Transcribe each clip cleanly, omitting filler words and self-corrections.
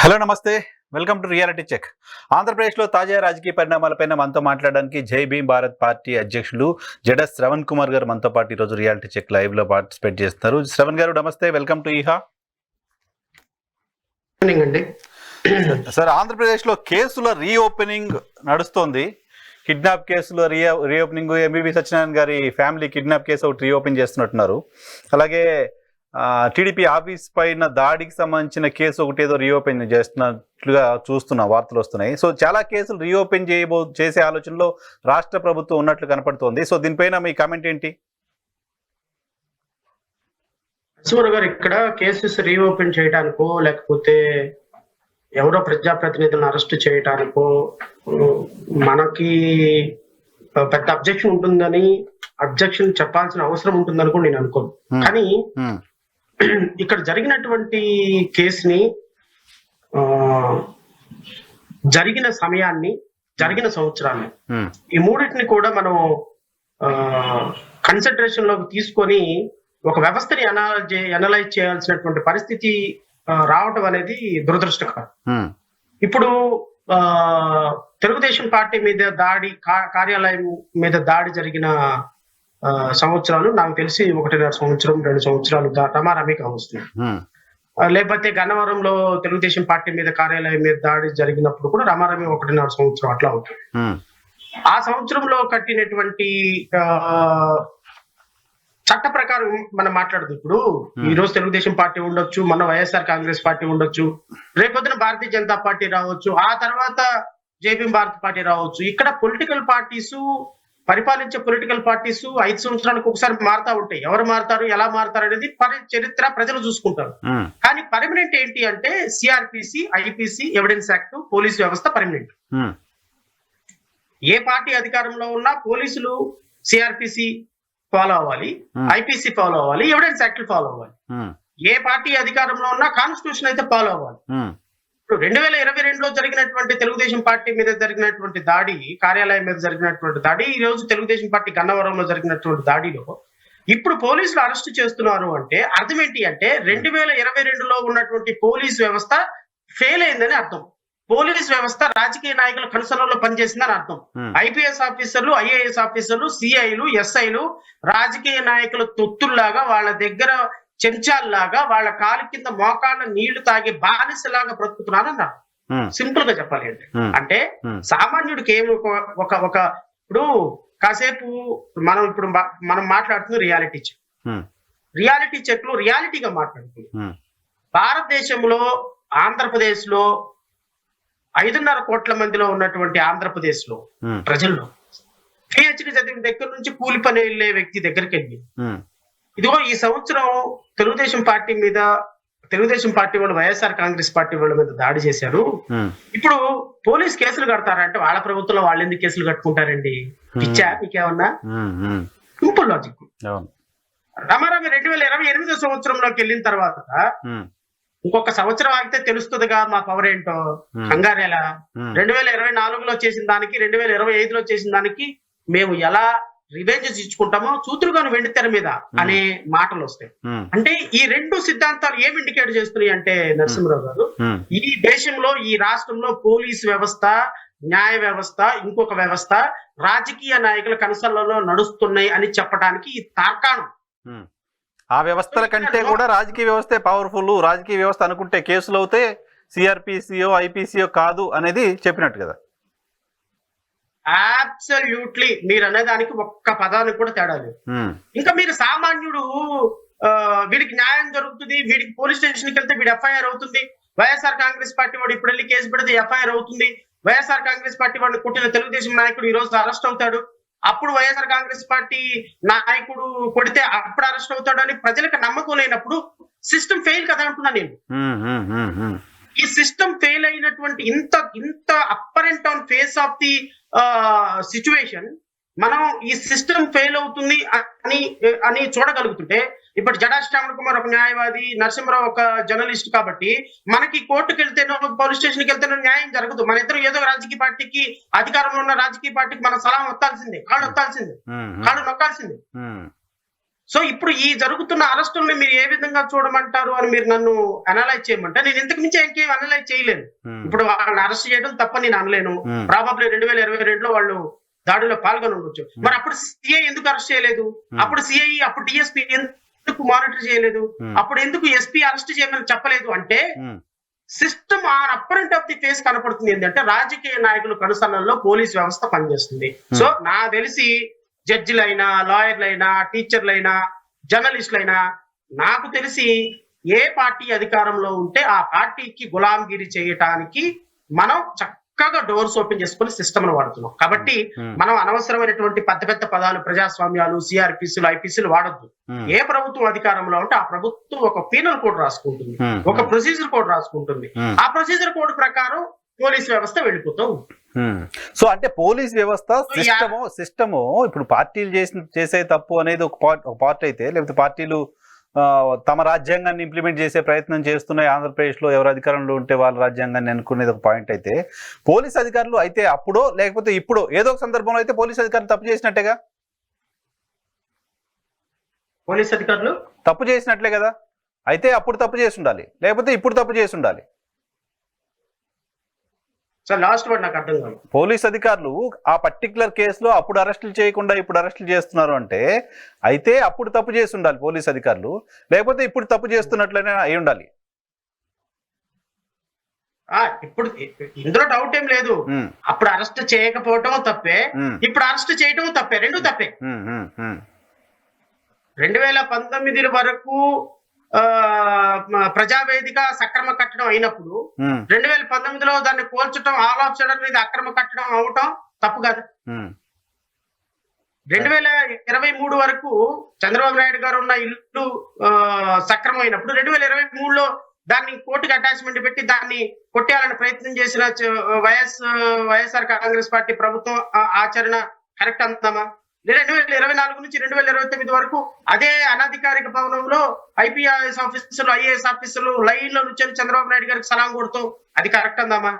Hello నమస్తే, welcome to reality check. ఆంధ్రప్రదేశ్లో తాజా రాజకీయ పరిణామాలపైన మనతో మాట్లాడడానికి జై భీమ్ భారత్ పార్టీ అధ్యక్షులు జడస్ శ్రవణ్ కుమార్ గారు మనతో పాటు ఈరోజు రియాలిటీ చెక్ లైవ్ లో పార్టిసిపేట్ చేస్తున్నారు. శ్రవణ్ గారు నమస్తే, వెల్కమ్ టు ఈహా. సార్, ఆంధ్రప్రదేశ్లో కేసుల రీఓపెనింగ్ నడుస్తోంది. కిడ్నాప్ కేసులో రీఓపెనింగ్, ఎంబీబీ సత్యనారాయణ గారి ఫ్యామిలీ కిడ్నాప్ కేసు ఒకటి రీఓపెన్ చేస్తున్నట్టున్నారు. అలాగే టీడీపీ ఆఫీస్ పైన దాడికి సంబంధించిన కేసు ఒకటి ఏదో రీఓపెన్ చేస్తున్నట్లుగా చూస్తున్న వార్తలు వస్తున్నాయి. సో చాలా కేసులు రీఓపెన్ చేసే ఆలోచనలో రాష్ట్ర ప్రభుత్వం ఉన్నట్లు కనపడుతోంది. సో దీనిపైన మీ కామెంట్ ఏంటి? నరసింహరావు గారు, ఇక్కడ కేసెస్ రీఓపెన్ చేయడానికో లేకపోతే ఎవరో ప్రజాప్రతినిధులను అరెస్ట్ చేయడానికో మనకి పెద్ద అబ్జెక్షన్ ఉంటుందని, అబ్జెక్షన్ చెప్పాల్సిన అవసరం ఉంటుందని కూడా నేను అనుకోను. కానీ ఇక్కడ జరిగినటువంటి కేసుని, జరిగిన సమయాన్ని, జరిగిన సంవత్సరాన్ని, ఈ మూడింటిని కూడా మనం కన్సిడరేషన్ లోకి తీసుకొని ఒక వ్యవస్థని అనలైజ్ చేయాల్సినటువంటి పరిస్థితి రావటం అనేది దురదృష్టకరం. ఇప్పుడు తెలుగుదేశం పార్టీ మీద దాడి, కార్యాలయం మీద దాడి జరిగిన సంవత్సరాలు నాకు తెలిసి 1.5 సంవత్సరం 2 సంవత్సరాలు రమారమి కావస్తుంది. లేకపోతే గన్నవరంలో తెలుగుదేశం పార్టీ మీద కార్యాలయం మీద దాడి జరిగినప్పుడు కూడా రమారమి 1.5 సంవత్సరం అట్లా అవుతుంది. ఆ సంవత్సరంలో కట్టినటువంటి చట్ట ప్రకారం మనం మాట్లాడదు. ఇప్పుడు ఈ రోజు తెలుగుదేశం పార్టీ ఉండొచ్చు, మన వైఎస్ఆర్ కాంగ్రెస్ పార్టీ ఉండొచ్చు, రేపొద్దున భారతీయ జనతా పార్టీ రావచ్చు, ఆ తర్వాత జై భీమ్ భారత్ పార్టీ రావచ్చు. ఇక్కడ పొలిటికల్ పార్టీస్, పరిపాలించే పొలిటికల్ పార్టీస్ 5 సంవత్సరాలకు ఒకసారి మారుతా ఉంటాయి. ఎవరు మారుతారు, ఎలా మారుతారు అనేది చరిత్ర, ప్రజలు చూసుకుంటారు. కానీ పర్మనెంట్ ఏంటి అంటే CrPC, IPC, evidence act, police వ్యవస్థ పర్మనెంట్. ఏ పార్టీ అధికారంలో ఉన్నా పోలీసులు సిఆర్పిసి ఫాలో అవ్వాలి, ఐపీసీ ఫాలో అవ్వాలి, ఎవిడెన్స్ యాక్ట్ ఫాలో అవ్వాలి. ఏ పార్టీ అధికారంలో ఉన్నా కాన్స్టిట్యూషన్ అయితే ఫాలో అవ్వాలి. 2022లో జరిగినటువంటి తెలుగుదేశం పార్టీ మీద జరిగినటువంటి దాడి, కార్యాలయం మీద జరిగినటువంటి దాడి, ఈ రోజు తెలుగుదేశం పార్టీ గన్నవరంలో జరిగినటువంటి దాడిలో ఇప్పుడు పోలీసులు అరెస్ట్ చేస్తున్నారు అంటే అర్థం ఏంటి అంటే 2022లో ఉన్నటువంటి పోలీస్ వ్యవస్థ ఫెయిల్ అయిందని అర్థం. పోలీస్ వ్యవస్థ రాజకీయ నాయకుల కనుసనలో పనిచేసిందని అర్థం. ఐపీఎస్ ఆఫీసర్లు, ఐఏఎస్ ఆఫీసర్లు, సిఐలు, ఎస్ఐలు రాజకీయ నాయకుల తొత్తుల్లాగా, వాళ్ళ దగ్గర చెంచాల్లాగా, వాళ్ళ కాలి కింద మోకాళ్ళ నీళ్లు తాగే బానిసలాగా బ్రతుకుతున్నారన్నారు. సింపుల్ గా చెప్పాలి అంటే సామాన్యుడికి ఏమి ఇప్పుడు కాసేపు మనం మాట్లాడుతుంది రియాలిటీ చెక్. రియాలిటీ చెక్ లో రియాలిటీగా మాట్లాడుతుంది. భారతదేశంలో ఆంధ్రప్రదేశ్ లో 5.5 కోట్ల మందిలో ఉన్నటువంటి ఆంధ్రప్రదేశ్ లో ప్రజల్లో పిహెచ్డి చదివిన దగ్గర నుంచి కూలి పని వెళ్లే వ్యక్తి దగ్గరికి వెళ్ళి, ఇదిగో ఈ సంవత్సరం తెలుగుదేశం పార్టీ వాళ్ళు వైఎస్ఆర్ కాంగ్రెస్ పార్టీ వాళ్ళ మీద దాడి చేశారు, ఇప్పుడు పోలీస్ కేసులు కడతారంటే వాళ్ళ ప్రభుత్వంలో వాళ్ళు ఎందుకు కేసులు కట్టుకుంటారండి? పిచ్చా మీకేమన్నా? Simple logic. రమారమి 2028 సంవత్సరంలోకి వెళ్ళిన తర్వాత ఇంకొక సంవత్సరం ఆగితే తెలుస్తుందిగా మా పవర్ ఏంటో. కంగారేలా 2024లో చేసిన దానికి, 2025లో చేసిన దానికి మేము ఎలా రివెంజ్ ఇచ్చుకుంటామో చూతురుగాను వెండితెర మీద అనే మాటలు వస్తాయి. అంటే ఈ రెండు సిద్ధాంతాలు ఏమి ఇండికేట్ చేస్తున్నాయి అంటే నరసింహరావు గారు, ఈ దేశంలో, ఈ రాష్ట్రంలో పోలీసు వ్యవస్థ, న్యాయ వ్యవస్థ, ఇంకొక వ్యవస్థ రాజకీయ నాయకుల కనసలలో నడుస్తున్నాయి అని చెప్పడానికి ఈ తార్కాణం. ఆ వ్యవస్థల కంటే కూడా రాజకీయ వ్యవస్థే పవర్ఫుల్. రాజకీయ వ్యవస్థ అనుకుంటే కేసులు అవుతే సిఆర్పిసిఓ, ఐపీసీఓ కాదు అనేది చెప్పినట్టు కదా. అబ్సల్యూట్లీ, మీరు అనేదానికి ఒక్క పదానికి కూడా తేడా లేదు. ఇంకా మీరు సామాన్యుడు, వీడికి న్యాయం జరుగుతుంది, వీడికి పోలీస్ స్టేషన్కి వెళ్తే వీడి ఎఫ్ఐఆర్ అవుతుంది, వైఎస్ఆర్ కాంగ్రెస్ పార్టీ వాడు ఇప్పుడు వెళ్ళి కేసు పెడితే ఎఫ్ఐఆర్ అవుతుంది, వైఎస్ఆర్ కాంగ్రెస్ పార్టీ వాడిని కొట్టిన తెలుగుదేశం నాయకుడు ఈ రోజు అరెస్ట్ అవుతాడు, అప్పుడు వైఎస్ఆర్ కాంగ్రెస్ పార్టీ నాయకుడు కొడితే అప్పుడు అరెస్ట్ అవుతాడు అని ప్రజలకు నమ్మకం లేనప్పుడు సిస్టమ్ ఫెయిల్ కదా అంటున్నా నేను. ఈ సిస్టమ్ ఫెయిల్ అయినటువంటి ఇంత upper and down face of the situation మనం ఈ సిస్టమ్ ఫెయిల్ అవుతుంది అని చూడగలుగుతుంటే, ఇప్పుడు జడా శ్రావణ్ కుమార్ ఒక న్యాయవాది, నరసింహరావు ఒక జర్నలిస్ట్ కాబట్టి మనకి కోర్టుకు వెళ్తేనో పోలీస్ స్టేషన్కి వెళ్తేనో న్యాయం జరగదు. మన ఇద్దరు ఏదో రాజకీయ పార్టీకి, అధికారంలో ఉన్న రాజకీయ పార్టీకి మన సలహా వత్తాల్సిందే, కాళ్ళు నొక్కాల్సిందే. సో ఇప్పుడు ఈ జరుగుతున్న అరెస్టుల్ని మీరు ఏ విధంగా చూడమంటారు అని మీరు నన్ను అనలైజ్ చేయమంటే నేను ఇంతకు మించి ఇంకేం అనలైజ్ చేయలేను. ఇప్పుడు వాళ్ళని అరెస్ట్ చేయడం తప్పని నేను అనలేను. ప్రాబబ్లీ 2022లో వాళ్ళు దాడిలో పాల్గొని ఉండొచ్చు. మరి అప్పుడు సిఐ ఎందుకు అరెస్ట్ చేయలేదు? అప్పుడు సిఐ అప్పుడు డిఎస్పీ ఎందుకు మానిటర్ చేయలేదు? అప్పుడు ఎందుకు ఎస్పీ అరెస్ట్ చేయమని చెప్పలేదు? అంటే system on apparent of the face కనపడుతుంది. ఏంటంటే రాజకీయ నాయకుల కనుసన్నల్లో పోలీస్ వ్యవస్థ పనిచేస్తుంది. సో నా తెలిసి జడ్జిలైనా, లాయర్లైనా, టీచర్లైనా, జర్నలిస్టులైనా నాకు తెలిసి ఏ పార్టీ అధికారంలో ఉంటే ఆ పార్టీకి గులాంగిరి చేయటానికి మనం చక్కగా డోర్స్ ఓపెన్ చేసుకుని సిస్టమ్ ను వాడుతున్నాం. కాబట్టి మనం అనవసరమైనటువంటి పెద్ద పెద్ద పదాలు, ప్రజాస్వామ్యాలు, సిఆర్పిసిలు, ఐపీసీలు వాడొద్దు. ఏ ప్రభుత్వం అధికారంలో ఉంటే ఆ ప్రభుత్వం ఒక పీనల్ కోడ్ రాసుకుంటుంది, ఒక ప్రొసీజర్ కోడ్ రాసుకుంటుంది. ఆ ప్రొసీజర్ కోడ్ ప్రకారం పోలీస్ వ్యవస్థ వెళ్ళిపోతూ ఉంటుంది. సో అంటే పోలీస్ వ్యవస్థ సిస్టము ఇప్పుడు పార్టీలు చేసే తప్పు అనేది ఒక పార్ట్ అయితే, లేకపోతే పార్టీలు తమ రాజ్యాంగాన్ని ఇంప్లిమెంట్ చేసే ప్రయత్నం చేస్తున్నాయి. ఆంధ్రప్రదేశ్లో ఎవరు అధికారంలో ఉంటే వాళ్ళ రాజ్యాంగాన్ని అనుకునేది ఒక పాయింట్ అయితే, పోలీస్ అధికారులు అయితే అప్పుడో లేకపోతే ఇప్పుడు ఏదో ఒక సందర్భంలో అయితే పోలీస్ అధికారులు తప్పు చేసినట్టేగా. పోలీస్ అధికారులు తప్పు చేసినట్లే కదా. అయితే అప్పుడు తప్పు చేసి ఉండాలి, లేకపోతే ఇప్పుడు తప్పు చేసి ఉండాలి. లాస్ట్ వర్డ్ నాకు అర్థం కాదు. పోలీస్ అధికారులు ఆ పర్టికులర్ కేసులో అప్పుడు అరెస్టులు చేయకుండా ఇప్పుడు అరెస్టులు చేస్తున్నారు అంటే అయితే అప్పుడు తప్పు చేసి ఉండాలి పోలీస్ అధికారులు, లేకపోతే ఇప్పుడు తప్పు చేస్తున్నట్లనే అయి ఉండాలి. ఇప్పుడు ఇందులో డౌట్ ఏం లేదు. అప్పుడు అరెస్ట్ చేయకపోవటం తప్పే, ఇప్పుడు అరెస్ట్ చేయటం తప్పే, రెండు తప్పే. 2019 వరకు ప్రజావేదిక సక్రమ కట్టడం అయినప్పుడు 2019లో దాన్ని కోల్చడం, ఆల్ ఆఫ్ సడన్ మీద అక్రమ కట్టడం అవటం తప్పు కదా. 2023 వరకు చంద్రబాబు నాయుడు గారు ఉన్న ఇల్లు సక్రమం అయినప్పుడు 2023లో దాన్ని కోర్టుకి అటాచ్మెంట్ పెట్టి దాన్ని కొట్టేయాలని ప్రయత్నం చేసిన వైఎస్ఆర్ కాంగ్రెస్ పార్టీ ప్రభుత్వం ఆచరణ కరెక్ట్ అందామా? 2024 నుంచి 2029 వరకు అదే అనధికారిక భవనంలో ఐపీఎస్ ఆఫీసర్లు, ఐఏఎస్ ఆఫీసర్లు లైన్ లో నుంచి చంద్రబాబు నాయుడు గారికి సలాం కొడుతూ అది కరెక్ట్ అందామా?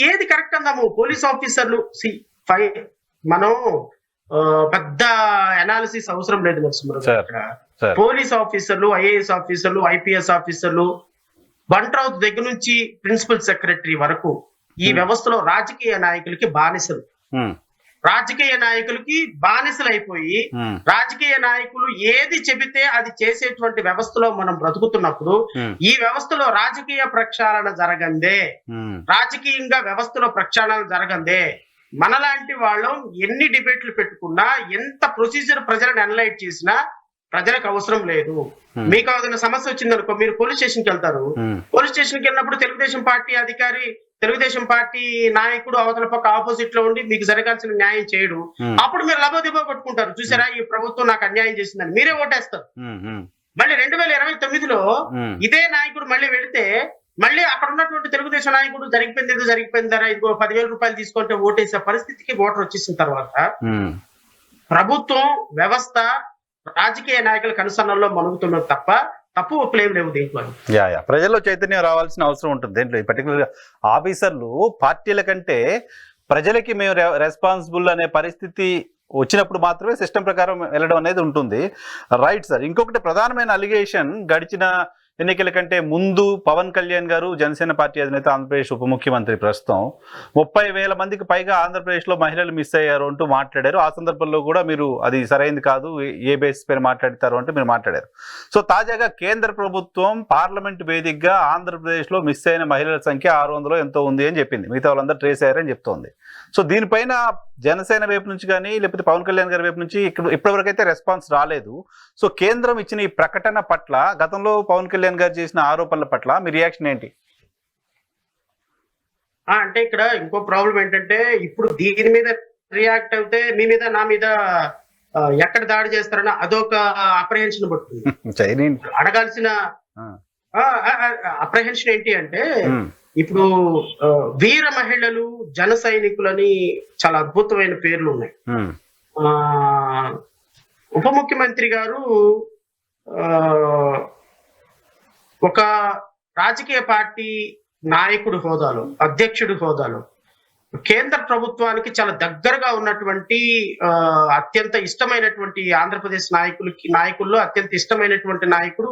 ఏది కరెక్ట్ అందాము? పోలీస్ ఆఫీసర్లు మనం పెద్ద అనాలిసిస్ అవసరం లేదు నరసింహరావు. పోలీస్ ఆఫీసర్లు, ఐఏఎస్ ఆఫీసర్లు, ఐపీఎస్ ఆఫీసర్లు, బంట్రౌత్ దగ్గర నుంచి ప్రిన్సిపల్ సెక్రటరీ వరకు ఈ వ్యవస్థలో రాజకీయ నాయకులకి బానిసలు. రాజకీయ నాయకులకి బానిసలు అయిపోయి రాజకీయ నాయకులు ఏది చెబితే అది చేసేటువంటి వ్యవస్థలో మనం బ్రతుకుతున్నప్పుడు ఈ వ్యవస్థలో రాజకీయ ప్రక్షాళన జరగందే, రాజకీయంగా వ్యవస్థలో ప్రక్షాళన జరగందే, మనలాంటి వాళ్ళం ఎన్ని డిబేట్లు పెట్టుకున్నా, ఎంత ప్రొసీజర్ ప్రజలను అనలైజ్ చేసినా ప్రజలకు అవసరం లేదు. మీకు ఏదైనా సమస్య వచ్చిందనుకో, మీరు పోలీస్ స్టేషన్కి వెళ్తారు. పోలీస్ స్టేషన్కి వెళ్ళినప్పుడు తెలుగుదేశం పార్టీ అధికారి, తెలుగుదేశం పార్టీ నాయకుడు అవతల పక్క ఆపోజిట్ లో ఉండి మీకు జరగాల్సిన న్యాయం చేయడు. అప్పుడు మీరు లబోదిబో కొట్టుకుంటారు, చూసారా ఈ ప్రభుత్వం నాకు అన్యాయం చేసిందని మీరే ఓటేస్తారు. మళ్ళీ 2029లో ఇదే నాయకుడు మళ్ళీ వెళితే మళ్ళీ అక్కడ ఉన్నటువంటి తెలుగుదేశం నాయకుడు జరిగిపోయిందరా ఇదిగో 10,000 రూపాయలు తీసుకుంటే ఓటేసే పరిస్థితికి ఓటర్ వచ్చేసిన తర్వాత ప్రభుత్వం, వ్యవస్థ, రాజకీయ నాయకుల కనుసన్నల్లో మనుగుతున్నది తప్ప తప్పు ఒప్పులేం లేవు దీంట్లో. ప్రజల్లో చైతన్యం రావాల్సిన అవసరం ఉంటుంది దీంట్లో. పర్టికులర్ ఆఫీసర్లు పార్టీల కంటే ప్రజలకి మేము రెస్పాన్సిబుల్ అనే పరిస్థితి వచ్చినప్పుడు మాత్రమే సిస్టమ్ ప్రకారం వెళ్ళడం అనేది ఉంటుంది. Right sir. ఇంకొకటి ప్రధానమైన అలిగేషన్, గడిచిన ఎన్నికల కంటే ముందు పవన్ కళ్యాణ్ గారు, జనసేన పార్టీ అధినేత, ఆంధ్రప్రదేశ్ ఉప ముఖ్యమంత్రి ప్రస్తుతం 30,000 మందికి పైగా ఆంధ్రప్రదేశ్లో మహిళలు మిస్ అయ్యారు అంటూ మాట్లాడారు. ఆ సందర్భంలో కూడా మీరు అది సరైనది కాదు, ఏ బేసిస్ పైన మాట్లాడతారు అంటే మీరు మాట్లాడారు. సో తాజాగా కేంద్ర ప్రభుత్వం పార్లమెంట్ వేదికగా ఆంధ్రప్రదేశ్లో మిస్ అయిన మహిళల సంఖ్య 600 ఎంతో ఉంది అని చెప్పింది. మిగతా వాళ్ళందరూ ట్రేస్ అయ్యారని చెప్తోంది. సో దీనిపైన జనసేన వైపు నుంచి కానీ లేకపోతే పవన్ కళ్యాణ్ గారి వైపు నుంచి ఇప్పటివరకు అయితే రెస్పాన్స్ రాలేదు. సో కేంద్రం ఇచ్చిన ఈ ప్రకటన పట్ల, గతంలో పవన్ కళ్యాణ్ గారు చేసిన ఆరోపణల పట్ల మీ రియాక్షన్ ఏంటి? అంటే ఇక్కడ ఇంకో ప్రాబ్లం ఏంటంటే, ఇప్పుడు దీని మీద రియాక్ట్ అయితే మీ మీద, నా మీద ఎక్కడ దాడి చేస్తారన్న అదొక అప్రహెన్షన్ పడుతుంది. అడగాల్సిన అప్రహెన్షన్ ఏంటి అంటే, ఇప్పుడు వీర మహిళలు, జన సైనికులని చాలా అద్భుతమైన పేర్లు ఉన్నాయి. ఉప ముఖ్యమంత్రి గారు ఒక రాజకీయ పార్టీ నాయకుడు హోదాలో, అధ్యక్షుడి హోదాలో కేంద్ర ప్రభుత్వానికి చాలా దగ్గరగా ఉన్నటువంటి అత్యంత ఇష్టమైనటువంటి ఆంధ్రప్రదేశ్ నాయకుల్లో అత్యంత ఇష్టమైనటువంటి నాయకుడు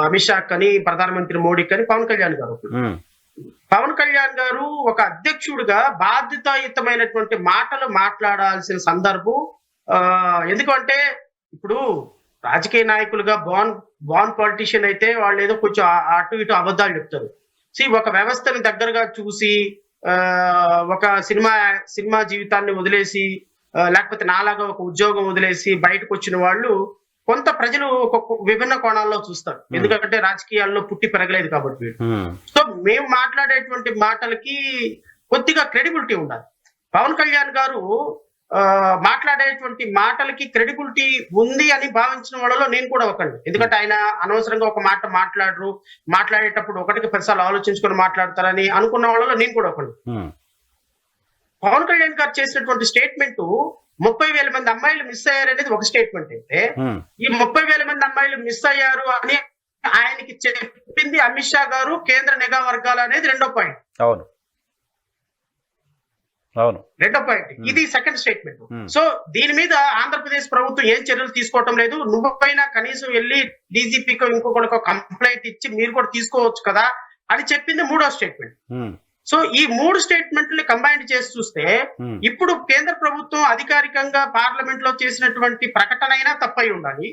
అమిత్ షా కని, ప్రధానమంత్రి మోడీ కని పవన్ కళ్యాణ్ గారు. పవన్ కళ్యాణ్ గారు ఒక అధ్యక్షుడిగా బాధ్యతాయుతమైనటువంటి మాటలు మాట్లాడాల్సిన సందర్భం. ఎందుకంటే ఇప్పుడు రాజకీయ నాయకులుగా బాన్ పొలిటీషియన్ అయితే వాళ్ళు ఏదో కొంచెం అటు ఇటు అబద్ధాలు చెప్తారు. ఒక వ్యవస్థని దగ్గరగా చూసి ఒక సినిమా జీవితాన్ని వదిలేసి, లేకపోతే నాలాగా ఒక ఉద్యోగం వదిలేసి బయటకు వచ్చిన వాళ్ళు కొంత ప్రజలు ఒక విభిన్న కోణాల్లో చూస్తారు. ఎందుకంటే రాజకీయాల్లో పుట్టి పెరగలేదు కాబట్టి. సో మేము మాట్లాడేటువంటి మాటలకి కొద్దిగా క్రెడిబిలిటీ ఉండాలి. పవన్ కళ్యాణ్ గారు మాట్లాడేటువంటి మాటలకి క్రెడిబిలిటీ ఉంది అని భావించిన వాళ్ళలో నేను కూడా ఒకటి. ఎందుకంటే ఆయన అనవసరంగా ఒక మాట మాట్లాడేటప్పుడు ఒకటికి 10 సార్లు ఆలోచించుకొని మాట్లాడతారని అనుకున్న వాళ్ళలో నేను కూడా ఒకటి. పవన్ కళ్యాణ్ గారు చేసినటువంటి స్టేట్మెంట్ 30,000 మంది అమ్మాయిలు మిస్ అయ్యారు అనేది ఒక స్టేట్మెంట్ అయితే, ఈ 30,000 మంది అమ్మాయిలు మిస్ అయ్యారు అని ఆయనకి చెప్పింది అమిత్ షా గారు, కేంద్ర నిఘా వర్గాలు అనేది రెండో పాయింట్. రెండో పాయింట్ ఇది సెకండ్ స్టేట్మెంట్. సో దీని మీద ఆంధ్రప్రదేశ్ ప్రభుత్వం ఏం చర్యలు తీసుకోవటం లేదు. నువ్వైనా కనీసం వెళ్ళి డీజీపీకో ఇంకొకరికో కంప్లైంట్ ఇచ్చి మీరు కూడా తీసుకోవచ్చు కదా అని చెప్పింది మూడో స్టేట్మెంట్. సో ఈ 3 స్టేట్మెంట్ని కంబైన్ చేసి చూస్తే ఇప్పుడు కేంద్ర ప్రభుత్వం అధికారికంగా పార్లమెంట్ లో చేసినటువంటి ప్రకటన అయినా తప్పై ఉండాలి,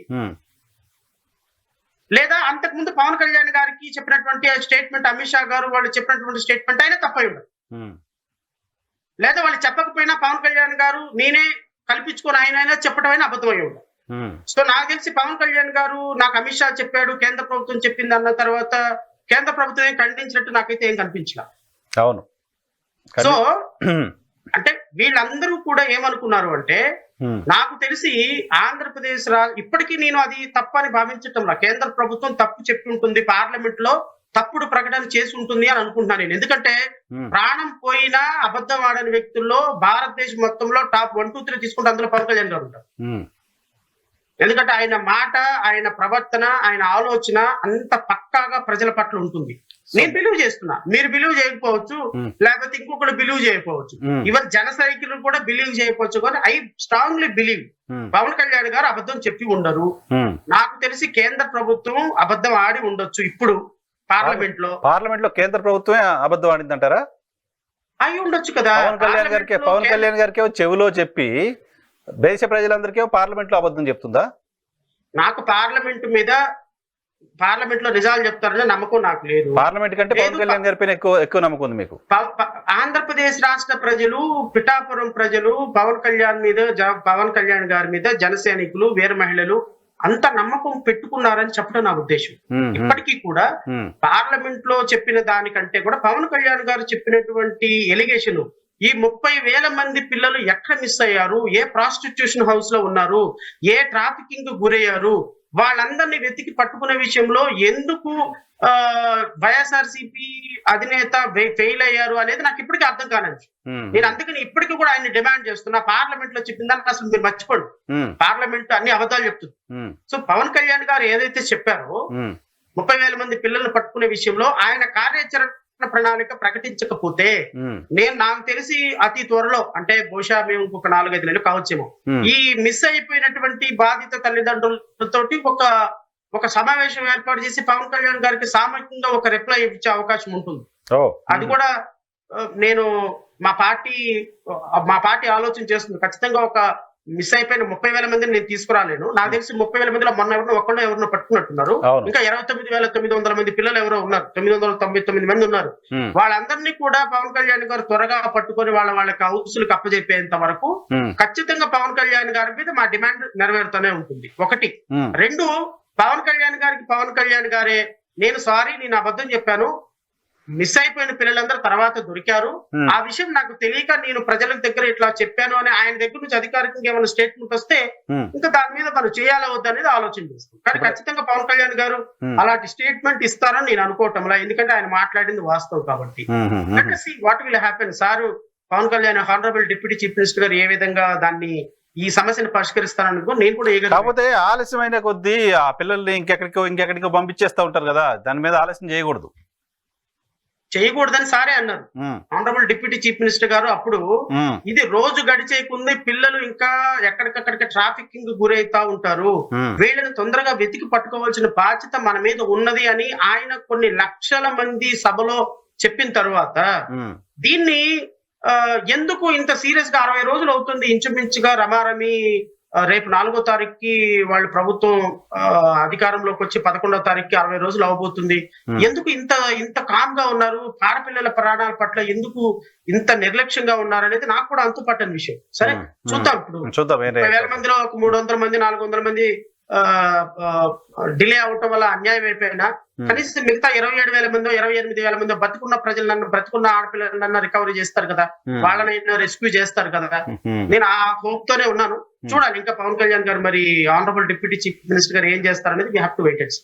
లేదా అంతకుముందు పవన్ కళ్యాణ్ గారికి చెప్పినటువంటి స్టేట్మెంట్ అమిత్ షా గారు వాళ్ళు చెప్పినటువంటి స్టేట్మెంట్ అయినా తప్పై ఉండాలి, లేదా వాళ్ళు చెప్పకపోయినా పవన్ కళ్యాణ్ గారు నేనే కల్పించుకొని ఆయన చెప్పడం అయినా అబద్ధమై ఉండాలి. సో నాకు తెలిసి పవన్ కళ్యాణ్ గారు నాకు అమిత్ షా చెప్పాడు, కేంద్ర ప్రభుత్వం చెప్పింది అన్న తర్వాత కేంద్ర ప్రభుత్వం ఏం ఖండించినట్టు నాకైతే ఏం కనిపించలా. అవును. సో అంటే వీళ్ళందరూ కూడా ఏమనుకున్నారు అంటే, నాకు తెలిసి ఆంధ్రప్రదేశ్ ఇప్పటికీ నేను అది తప్పని భావించటంలా. కేంద్ర ప్రభుత్వం తప్పు చెప్పి ఉంటుంది, పార్లమెంట్ లో తప్పుడు ప్రకటన చేసి ఉంటుంది అని అనుకుంటున్నాను నేను. ఎందుకంటే ప్రాణం పోయినా అబద్ధం ఆడని వ్యక్తుల్లో భారతదేశం మొత్తంలో టాప్ 1, 2, 3 తీసుకుంటే అందులో పవన్ కళ్యాణ్ గారు ఉంటారు. ఎందుకంటే ఆయన మాట, ఆయన ప్రవర్తన, ఆయన ఆలోచన అంత పక్కాగా ప్రజల పట్ల ఉంటుంది. నేను బిలీవ్ చేస్తున్నా, మీరు బిలీవ్ చేయకపోవచ్చు, లేకపోతే ఇంకొకరు బిలీవ్ చేయకపోవచ్చు, ఈవెన్ జన సైకిల్ కూడా బిలీవ్ చేయకపోవచ్చు, కానీ I strongly believe Pawan Kalyan garu అబద్ధం చెప్పి ఉండరు. నాకు తెలిసి కేంద్ర ప్రభుత్వం అబద్ధం ఆడి ఉండొచ్చు. ఇప్పుడు పార్లమెంట్ లో కేంద్ర ప్రభుత్వమే అబద్ధం ఆడిందంటారా? అయి ఉండొచ్చు కదా. పవన్ కళ్యాణ్ గారికి చెవిలో చెప్పి దేశ ప్రజలందరికీ పార్లమెంట్ లో అబద్ధం చెప్తుందా? నాకు పార్లమెంట్ లో నిజాలు చెప్తారనే నమ్మకం నాకు లేదు. పార్లమెంట్ కంటే పవన్ కళ్యాణ్ గారి పైన ఎక్కువ నమ్మకం ఉంది మీకు? ఆంధ్రప్రదేశ్ రాష్ట్ర ప్రజలు, పిఠాపురం ప్రజలు పవన్ కళ్యాణ్ గారి మీద జన సైనికులు, వీర మహిళలు అంత నమ్మకం పెట్టుకున్నారని చెప్పడం నా ఉద్దేశం. ఇప్పటికీ కూడా పార్లమెంట్ లో చెప్పిన దానికంటే కూడా పవన్ కళ్యాణ్ గారు చెప్పినటువంటి ఎలిగేషన్, ఈ 30,000 మంది పిల్లలు ఎక్కడ మిస్ అయ్యారు, ఏ ప్రాస్టిట్యూషన్ హౌస్ లో ఉన్నారు, ఏ ట్రాఫికింగ్ గురయ్యారు, వాళ్ళందరినీ వెతికి పట్టుకునే విషయంలో ఎందుకు వైఎస్ఆర్సీపీ అధినేత ఫెయిల్ అయ్యారు అనేది నాకు ఇప్పటికీ అర్థం కానండి. నేను అందుకని ఇప్పటికీ కూడా ఆయన డిమాండ్ చేస్తున్నా, పార్లమెంట్ లో చెప్పిందని అసలు మీరు మర్చిపోండి. పార్లమెంట్ అన్ని అబద్ధాలు చెప్తుంది. సో పవన్ కళ్యాణ్ గారు ఏదైతే చెప్పారో 30,000 మంది పిల్లల్ని పట్టుకునే విషయంలో ఆయన కార్యాచరణ ప్రణాళిక ప్రకటించకపోతే నాకు తెలిసి అతి త్వరలో, అంటే బహుశా మేము ఇంకొక 4-5 నెలలు కావచ్చేమో, ఈ మిస్ అయిపోయినటువంటి బాధిత తల్లిదండ్రులతోటి ఒక సమావేశం ఏర్పాటు చేసి పవన్ కళ్యాణ్ గారికి సామూహికంగా ఒక రిప్లై ఇచ్చే అవకాశం ఉంటుంది. అది కూడా నేను మా పార్టీ ఆలోచన చేస్తుంది. ఖచ్చితంగా ఒక మిస్ అయిపోయిన 30,000 మందిని నేను తీసుకురాలేను. నాకు తెలిసి 30,000 మందిలో మొన్న ఎవరినో పట్టుకున్నట్టున్నారు. ఇంకా 29,900 మంది పిల్లలు ఎవరో ఉన్నారు, 999 మంది ఉన్నారు. వాళ్ళందరినీ కూడా పవన్ కళ్యాణ్ గారు త్వరగా పట్టుకొని వాళ్ళకి హౌసులకు అప్పజెప్పేంత వరకు ఖచ్చితంగా పవన్ కళ్యాణ్ గారి మీద మా డిమాండ్ నెరవేరుతూనే ఉంటుంది. 1. 2, పవన్ కళ్యాణ్ గారే నేను అబద్ధం చెప్పాను, మిస్ అయిపోయిన పిల్లలందరూ తర్వాత దొరికారు, ఆ విషయం నాకు తెలియక నేను ప్రజల దగ్గర ఇట్లా చెప్పాను అని ఆయన దగ్గర నుంచి అధికారికంగా ఏమైనా స్టేట్మెంట్ వస్తే ఇంకా దాని మీద మనం చేయాలా వద్ద అనేది ఆలోచన చేస్తాం. కానీ ఖచ్చితంగా పవన్ కళ్యాణ్ గారు అలాంటి స్టేట్మెంట్ ఇస్తారని నేను అనుకోవటంలా, ఎందుకంటే ఆయన మాట్లాడింది వాస్తవం కాబట్టి. What will happen sir, Pawan Kalyan honourable deputy chief minister garu ఏ విధంగా దాన్ని ఈ సమస్యను పరిష్కరిస్తాననుకో నేను కూడా. కాకపోతే ఆలస్యమైన కొద్దీ ఆ పిల్లల్ని ఇంకెక్కడికో పంపించేస్తా ఉంటారు కదా, దాని మీద ఆలస్యం చేయకూడదు. చేయకూడదని సారే అన్నారు. ఆనరబుల్ డిప్యూటీ చీఫ్ మినిస్టర్ గారు అప్పుడు ఇది రోజు గడిచేకుంది పిల్లలు ఇంకా ఎక్కడికక్కడికి ట్రాఫికింగ్ గురైతా ఉంటారు, వీళ్ళని తొందరగా వెతికి పట్టుకోవాల్సిన బాధ్యత మన మీద ఉన్నది అని ఆయన కొన్ని లక్షల మంది సభలో చెప్పిన తర్వాత దీన్ని ఎందుకు ఇంత సీరియస్ గా 60 రోజులు అవుతుంది ఇంచుమించుగా రమారమి. రేపు 4వ తారీఖుకి వాళ్ళు ప్రభుత్వం అధికారంలోకి వచ్చి 11వ తారీఖుకి 60 రోజులు అవబోతుంది. ఎందుకు ఇంత కామ్ గా ఉన్నారు, ఆడపిల్లల ప్రాణాల పట్ల ఎందుకు ఇంత నిర్లక్ష్యంగా ఉన్నారు అనేది నాకు కూడా అంతుపట్టని విషయం. సరే చూద్దాం, ఇప్పుడు 1000 మందిలో ఒక 300 మంది 400 మంది డిలే అవటం వల్ల అన్యాయం అయిపోయినా కనీసం మిగతా 27,000 మందో 28,000 మందో బతుకున్న ప్రజలన్నా బ్రతుకున్న ఆడపిల్లలన్నా రికవరీ చేస్తారు కదా, వాళ్ళని రెస్క్యూ చేస్తారు కదా. నేను ఆ హోప్ తోనే ఉన్నాను. చూడాలి ఇంకా పవన్ కళ్యాణ్ గారు మరి honourable deputy chief minister garu ఏం చేస్తారనేది we have to wait and see.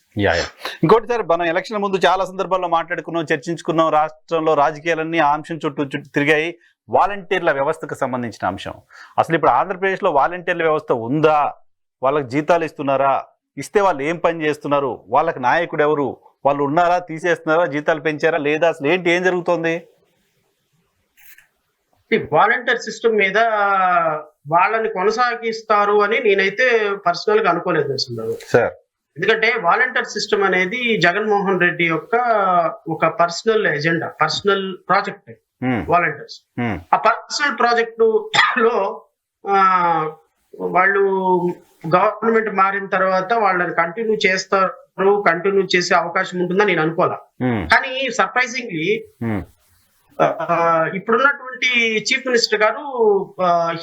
ఇంకోటి సార్, మనం ఎలక్షన్ ముందు చాలా సందర్భాల్లో మాట్లాడుకున్నాం, చర్చించుకున్నాం. రాష్ట్రంలో రాజకీయాలన్నీ ఆ అంశం చుట్టూ తిరిగాయి. వాలంటీర్ల వ్యవస్థకు సంబంధించిన అంశం. అసలు ఇప్పుడు ఆంధ్రప్రదేశ్ లో వాలంటీర్ల వ్యవస్థ ఉందా? వాళ్ళకి జీతాలు ఇస్తున్నారా? ఇస్తే వాళ్ళు ఏం పని చేస్తున్నారు? వాళ్ళకి నాయకుడు ఎవరు? వాళ్ళు ఉన్నారా? తీసేస్తున్నారా? జీతాలు పెంచారా లేదా? అసలు ఏం జరుగుతోంది? వాలంటీర్ సిస్టమ్ మీద వాళ్ళని కొనసాగిస్తారు అని నేనైతే పర్సనల్ గా అనుకోలేదు సార్. ఎందుకంటే వాలంటీర్ సిస్టమ్ అనేది జగన్మోహన్ రెడ్డి యొక్క ఒక personal agenda, personal project volunteers. ఆ పర్సనల్ ప్రాజెక్ట్ లో వాళ్ళు గవర్నమెంట్ మారిన తర్వాత వాళ్ళని కంటిన్యూ చేసే అవకాశం ఉంటుందని నేను అనుకోవాలా. కానీ సర్ప్రైజింగ్లీ ఇప్పుడున్నటువంటి చీఫ్ మినిస్టర్ గారు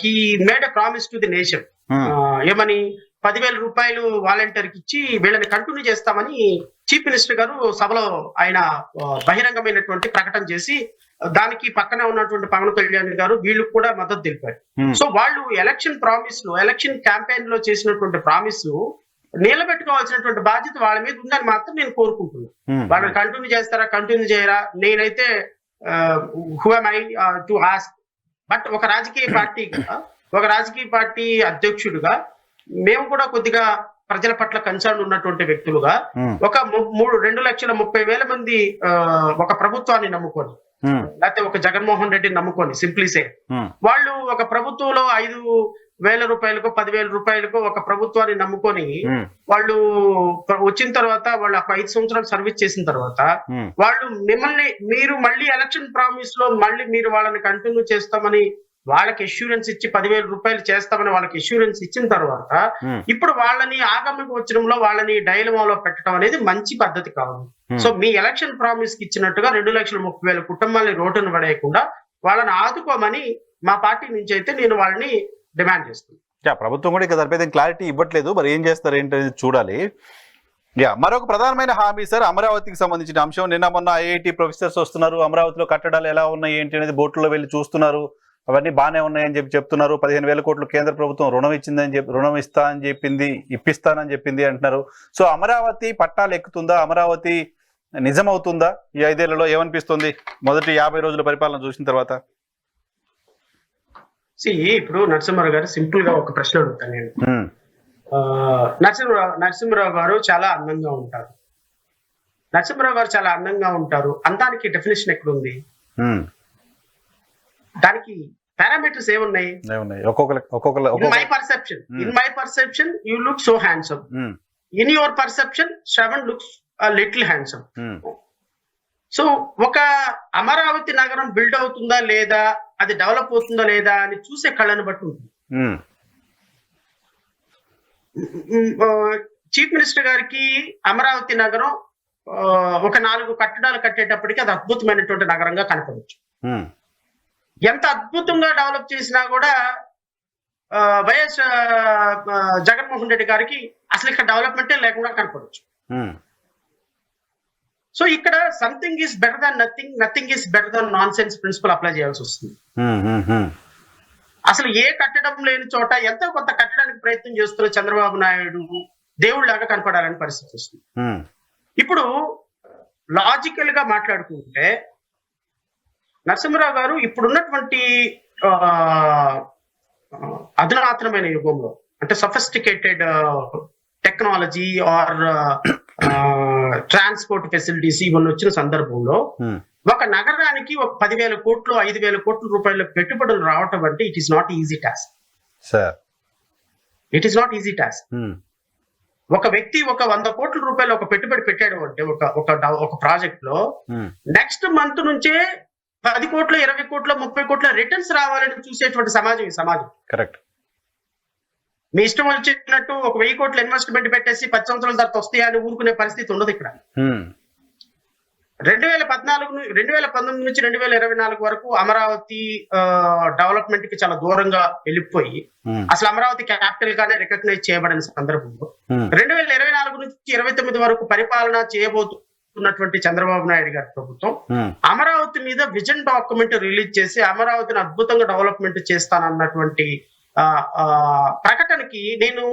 he made a promise to the nation. ఏమని 10,000 రూపాయలు వాలంటీర్ కి ఇచ్చి వీళ్ళని కంటిన్యూ చేస్తామని చీఫ్ మినిస్టర్ గారు సభలో ఆయన బహిరంగమైనటువంటి ప్రకటన చేసి దానికి పక్కనే ఉన్నటువంటి పవన్ కళ్యాణ్ గారు వీళ్ళు కూడా మద్దతు తెలిపారు. సో వాళ్ళు ఎలక్షన్ క్యాంపెయిన్ లో చేసినటువంటి ప్రామిస్ నిలబెట్టుకోవాల్సినటువంటి బాధ్యత వాళ్ళ మీద ఉందని మాత్రం నేను కోరుకుంటున్నాను. వాళ్ళని కంటిన్యూ చేస్తారా, కంటిన్యూ చేయరా, నేనైతే who am I to ask? But ఒక రాజకీయ పార్టీ అధ్యక్షుడిగా మేము కూడా కొద్దిగా ప్రజల పట్ల కన్సర్న్ ఉన్నటువంటి వ్యక్తులుగా ఒక 2,30,000 మంది ఒక ప్రభుత్వాన్ని నమ్ముకొని, లేకపోతే ఒక జగన్మోహన్ రెడ్డిని నమ్ముకొని, సింప్లీసే వాళ్ళు ఒక ప్రభుత్వంలో 5,000 రూపాయలకో 10,000 రూపాయలకో ఒక ప్రభుత్వాన్ని నమ్ముకొని వాళ్ళు వచ్చిన తర్వాత వాళ్ళు 5 సంవత్సరాలు సర్వీస్ చేసిన తర్వాత వాళ్ళు మీరు మళ్ళీ ఎలక్షన్ ప్రామిస్ లో మళ్ళీ మీరు వాళ్ళని కంటిన్యూ చేస్తామని వాళ్ళకి అష్యూరెన్స్ ఇచ్చి 10,000 రూపాయలు చేస్తామని వాళ్ళకి అష్యూరెన్స్ ఇచ్చిన తర్వాత ఇప్పుడు వాళ్ళని ఆగమక వచ్చడంలో వాళ్ళని డైలమాలో పెట్టడం అనేది మంచి పద్ధతి కాదు. సో మీ ఎలక్షన్ ప్రామిస్ కి ఇచ్చినట్టుగా 2,30,000 కుటుంబాలని రోడ్డును పడేయకుండా వాళ్ళని ఆదుకోమని మా పార్టీ నుంచి అయితే నేను వాళ్ళని డిమాండ్ చేస్తున్నాను. ప్రభుత్వం కూడా ఇక దానిపై క్లారిటీ ఇవ్వట్లేదు, మరి ఏం చేస్తారు ఏంటనేది చూడాలి. మరొక ప్రధానమైన హామీ సార్, అమరావతికి సంబంధించిన అంశం. నిన్న మొన్న ఐఐటి ప్రొఫెసర్స్ వస్తున్నారు, అమరావతిలో కట్టడాలు ఎలా ఉన్నాయి ఏంటి అనేది బోట్లో వెళ్ళి చూస్తున్నారు. అవన్నీ బాగానే ఉన్నాయని చెప్తున్నారు. 15,000 కోట్లు కేంద్ర ప్రభుత్వం రుణం ఇప్పిస్తానని చెప్పింది అంటున్నారు. సో అమరావతి పట్టాలు ఎక్కుతుందా? అమరావతి నిజమవుతుందా ఈ 5 ఏళ్లలో? ఏమనిపిస్తుంది మొదటి 50 రోజుల పరిపాలన చూసిన తర్వాత? ఇప్పుడు నరసింహారావు గారు సింపుల్ గా ఒక ప్రశ్న అడుగుతాను నేను. నరసింహారావు గారు చాలా అందంగా ఉంటారు. అందానికి డెఫినేషన్ ఎక్కడుంది? దానికి పారామీటర్స్ ఏమున్నాయి? In my perception you look so handsome. In your perception Shravan looks little handsome. So ఒక అమరావతి నగరం బిల్డ్ అవుతుందా లేదా, అది డెవలప్ అవుతుందా లేదా అని చూసే కళ్ళను బట్టి ఉంటుంది. చీఫ్ మినిస్టర్ గారికి అమరావతి నగరం ఒక 4 కట్టడాలు కట్టేటప్పటికి అది అద్భుతమైనటువంటి నగరంగా కనపడవచ్చు. ఎంత అద్భుతంగా డెవలప్ చేసినా కూడా వైఎస్ జగన్మోహన్ రెడ్డి గారికి అసలు ఇక్కడ డెవలప్మెంటే లేకుండా కనపడవచ్చు. సో ఇక్కడ something is better than nothing is better than non sense principal apply చేయాల్సి వస్తుంది. అసలు ఏ కట్టడం లేని చోట ఎంతో కొంత కట్టడానికి ప్రయత్నం చేస్తున్న చంద్రబాబు నాయుడు దేవుళ్లాగా కనపడాలని పరిస్థితి వస్తుంది. ఇప్పుడు లాజికల్ గా మాట్లాడుకుంటే నరసింహారావు గారు ఇప్పుడున్నటువంటి అధునాతనమైన యుగంలో, అంటే sophisticated technology are transport facilities ఇవన్నీ వచ్చిన సందర్భంలో ఒక నగరానికి ఒక 10,000 కోట్లు 5,000 కోట్ల రూపాయల పెట్టుబడులు రావటం అంటే it is not easy task. Sir it is not easy task. ఒక వ్యక్తి ఒక 100 కోట్ల రూపాయలు ఒక పెట్టుబడి పెట్టాడు అంటే ఒక ప్రాజెక్ట్ లో నెక్స్ట్ మంత్ నుంచే 10 కోట్ల 20 కోట్ల 30 కోట్ల రిటర్న్స్ రావాలని చూసేటువంటి సమాజం ఈ సమాజం. కరెక్ట్. మీ ఇష్టం వచ్చినట్టు ఒక 1000 కోట్ల ఇన్వెస్ట్మెంట్ పెట్టేసి 10 సంవత్సరాల తర్వాత వస్తాయా అని ఊరుకునే పరిస్థితి ఉండదు ఇక్కడ. 2019 నుంచి 2024 వరకు అమరావతి డెవలప్మెంట్ కి చాలా దూరంగా వెళ్ళిపోయి అసలు అమరావతి క్యాపిటల్ గానే రికగ్నైజ్ చేయబడిన సందర్భంలో 2024 నుంచి 29 వరకు పరిపాలన చేయబోతున్నటువంటి చంద్రబాబు నాయుడు గారి ప్రభుత్వం అమరావతి మీద విజన్ డాక్యుమెంట్ రిలీజ్ చేసి అమరావతిని అద్భుతంగా డెవలప్మెంట్ చేస్తానన్నటువంటి ప్రకటనకి నేను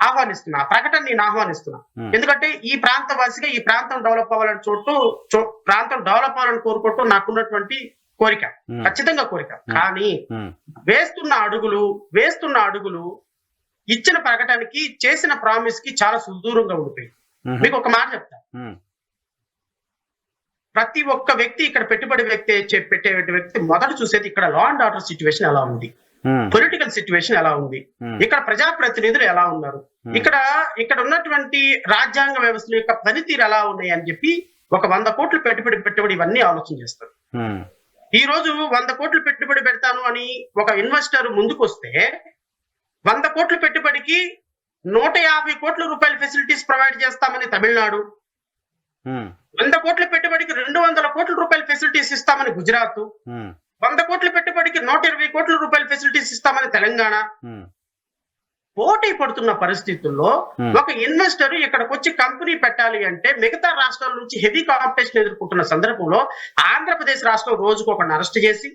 ఆహ్వానిస్తున్నా. ఎందుకంటే ఈ ప్రాంత వాసిగా ఈ ప్రాంతం డెవలప్ అవ్వాలని ప్రాంతం డెవలప్ అవ్వాలని కోరుకుంటూ నాకున్నటువంటి కోరిక, ఖచ్చితంగా కోరిక. కానీ వేస్తున్న అడుగులు ఇచ్చిన ప్రకటనకి చేసిన ప్రామిస్ కి చాలా సుదూరంగా ఉండిపోయి. మీకు ఒక మాట చెప్తా, ప్రతి ఒక్క వ్యక్తి ఇక్కడ పెట్టుబడి పెట్టే వ్యక్తి మొదట చూసేది ఇక్కడ లా అండ్ ఆర్డర్ సిచ్యువేషన్ ఎలా ఉంది, పొలిటికల్ సిచ్యువేషన్ ఎలా ఉంది, ఇక్కడ ప్రజాప్రతినిధులు ఎలా ఉన్నారు, ఇక్కడ ఉన్నటువంటి రాజ్యాంగ వ్యవస్థల యొక్క పనితీరు ఎలా ఉన్నాయి అని చెప్పి ఒక 100 కోట్ల పెట్టుబడి ఇవన్నీ ఆలోచన చేస్తారు. ఈ రోజు 100 కోట్ల పెట్టుబడి పెడతాను అని ఒక ఇన్వెస్టర్ ముందుకు వస్తే 100 కోట్ల పెట్టుబడికి 150 కోట్ల రూపాయల ఫెసిలిటీస్ ప్రొవైడ్ చేస్తామని తమిళనాడు, 100 కోట్ల పెట్టుబడికి 200 కోట్ల రూపాయల ఫెసిలిటీస్ ఇస్తామని గుజరాత్, 100 కోట్ల పెట్టుబడికి 120 కోట్ల రూపాయల ఫెసిలిటీస్ ఇస్తామని తెలంగాణ పోటీ పడుతున్న పరిస్థితుల్లో ఒక ఇన్వెస్టర్ ఇక్కడికి వచ్చి కంపెనీ పెట్టాలి అంటే మిగతా రాష్ట్రాల నుంచి హెవీ కాంపిటీషన్ ఎదుర్కొంటున్న సందర్భంలో ఆంధ్రప్రదేశ్ రాష్ట్రం రోజుకొకరిని అరెస్ట్ చేసి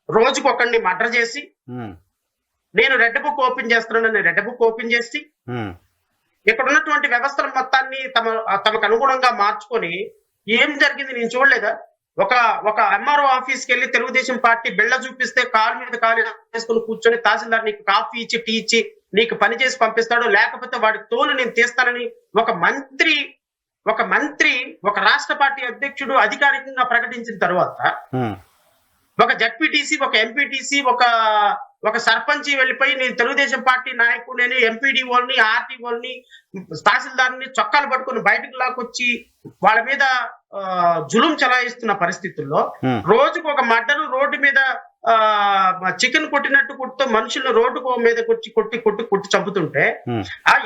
రోజుకొకరిని మర్డర్ చేసి నేను రెడ్ బుక్ ఓపెన్ చేస్తున్నానని రెడ్ బుక్ ఓపెన్ చేసి ఇక్కడ ఉన్నటువంటి వ్యవస్థల మొత్తాన్ని తమకు అనుగుణంగా మార్చుకొని ఏం జరిగింది నేను చూడలేదా? ఒక ఎంఆర్ఓ ఆఫీస్కి వెళ్ళి తెలుగుదేశం పార్టీ బిళ్ళ చూపిస్తే కాలు మీద కాలు వేసుకుని కూర్చొని తహసీల్దార్ నీకు కాఫీ ఇచ్చి టీ ఇచ్చి నీకు పని చేసి పంపిస్తాడు, లేకపోతే వాడి తోలు నేను తీస్తానని ఒక మంత్రి ఒక రాష్ట్ర పార్టీ అధ్యక్షుడు అధికారికంగా ప్రకటించిన తర్వాత ఒక జడ్పీటీసీ ఒక ఎంపీటీసీ ఒక సర్పంచి వెళ్ళిపోయి నేను తెలుగుదేశం పార్టీ నాయకుడిని ఎంపీడీఓల్ని ఆర్టీఓల్ని తహసీల్దార్ని చొక్కాలు పట్టుకుని బయటకు లాక్కొచ్చి వాళ్ళ మీద జులుం చలాయిస్తున్న పరిస్థితుల్లో రోజుకు ఒక మర్డరు రోడ్డు మీద చికెన్ కొట్టినట్టు కొడుతూ మనుషులను రోడ్డు మీద కొట్టి చంపుతుంటే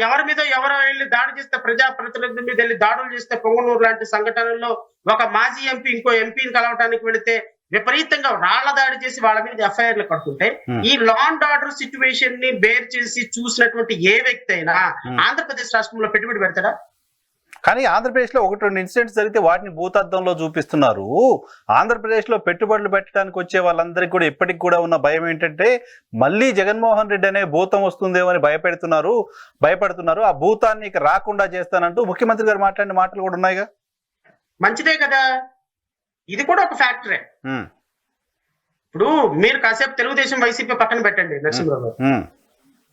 ఎవరి మీద ఎవరో వెళ్ళి దాడి చేస్తే ప్రజాప్రతినిధుల మీద వెళ్ళి దాడులు చేస్తే పొంగనూరు లాంటి సంఘటనల్లో ఒక మాజీ ఎంపీ ఇంకో ఎంపీని కలవటానికి వెళితే విపరీతంగా రాళ్ల దాడి చేసి వాళ్ళ మీద ఎఫ్ఐఆర్లు కట్టుకుంటే ఈ లా అండ్ ఆర్డర్ సిచ్యువేషన్ ని బేర్ చేసి చూసినటువంటి ఏ వ్యక్తి అయినా ఆంధ్రప్రదేశ్ రాష్ట్రంలో పెట్టుబడి పెడతాడా? కానీ ఆంధ్రప్రదేశ్ లో 1-2 ఇన్సిడెంట్స్ జరిగితే వాటిని భూతద్దంలో చూపిస్తున్నారు. ఆంధ్రప్రదేశ్ లో పెట్టుబడులు పెట్టడానికి వచ్చే వాళ్ళందరికీ కూడా ఇప్పటికి కూడా ఉన్న భయం ఏంటంటే మళ్ళీ జగన్మోహన్ రెడ్డి అనే భూతం వస్తుందేమో అని భయపడుతున్నారు. ఆ భూతాన్ని ఇక రాకుండా చేస్తానంటూ ముఖ్యమంత్రి గారు మాట్లాడిన మాటలు కూడా ఉన్నాయిగా. మంచిదే కదా, ఇది కూడా ఒక ఫ్యాక్టరే. ఇప్పుడు మీరు కాసేపు తెలుగుదేశం వైసీపీ పక్కన పెట్టండి నరసింహరావు గారు,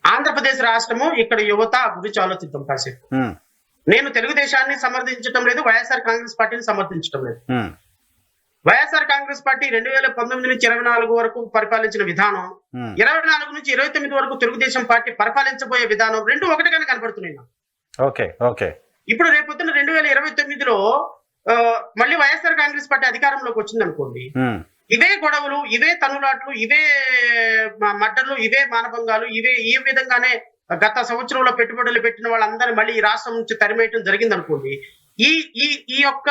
ఆంధ్రప్రదేశ్ రాష్ట్రము ఇక్కడ యువత గురించి ఆలోచిద్దాం కాసేపు. నేను తెలుగుదేశాన్ని సమర్థించడం లేదు, వైఎస్ఆర్ కాంగ్రెస్ పార్టీని సమర్థించడం లేదు. వైఎస్ఆర్ కాంగ్రెస్ పార్టీ 2019 నుంచి 24 వరకు పరిపాలించిన విధానం, 24 నుంచి 29 వరకు తెలుగుదేశం పార్టీ పరిపాలించబోయే విధానం రెండు ఒకటిగానే కనపడుతున్నాయి నాకు. ఇప్పుడు రేపొద్దున 2029లో మళ్ళీ వైఎస్ఆర్ కాంగ్రెస్ పార్టీ అధికారంలోకి వచ్చింది అనుకోండి, ఇవే గొడవలు, ఇవే తనులాట్లు, ఇవే మడ్డర్లు, ఇవే మానభంగాలు, ఈ విధంగానే గత సంవత్సరంలో పెట్టుబడులు పెట్టిన వాళ్ళందరినీ మళ్ళీ ఈ రాష్ట్రం నుంచి తరిమేయటం జరిగింది అనుకోండి. ఈ యొక్క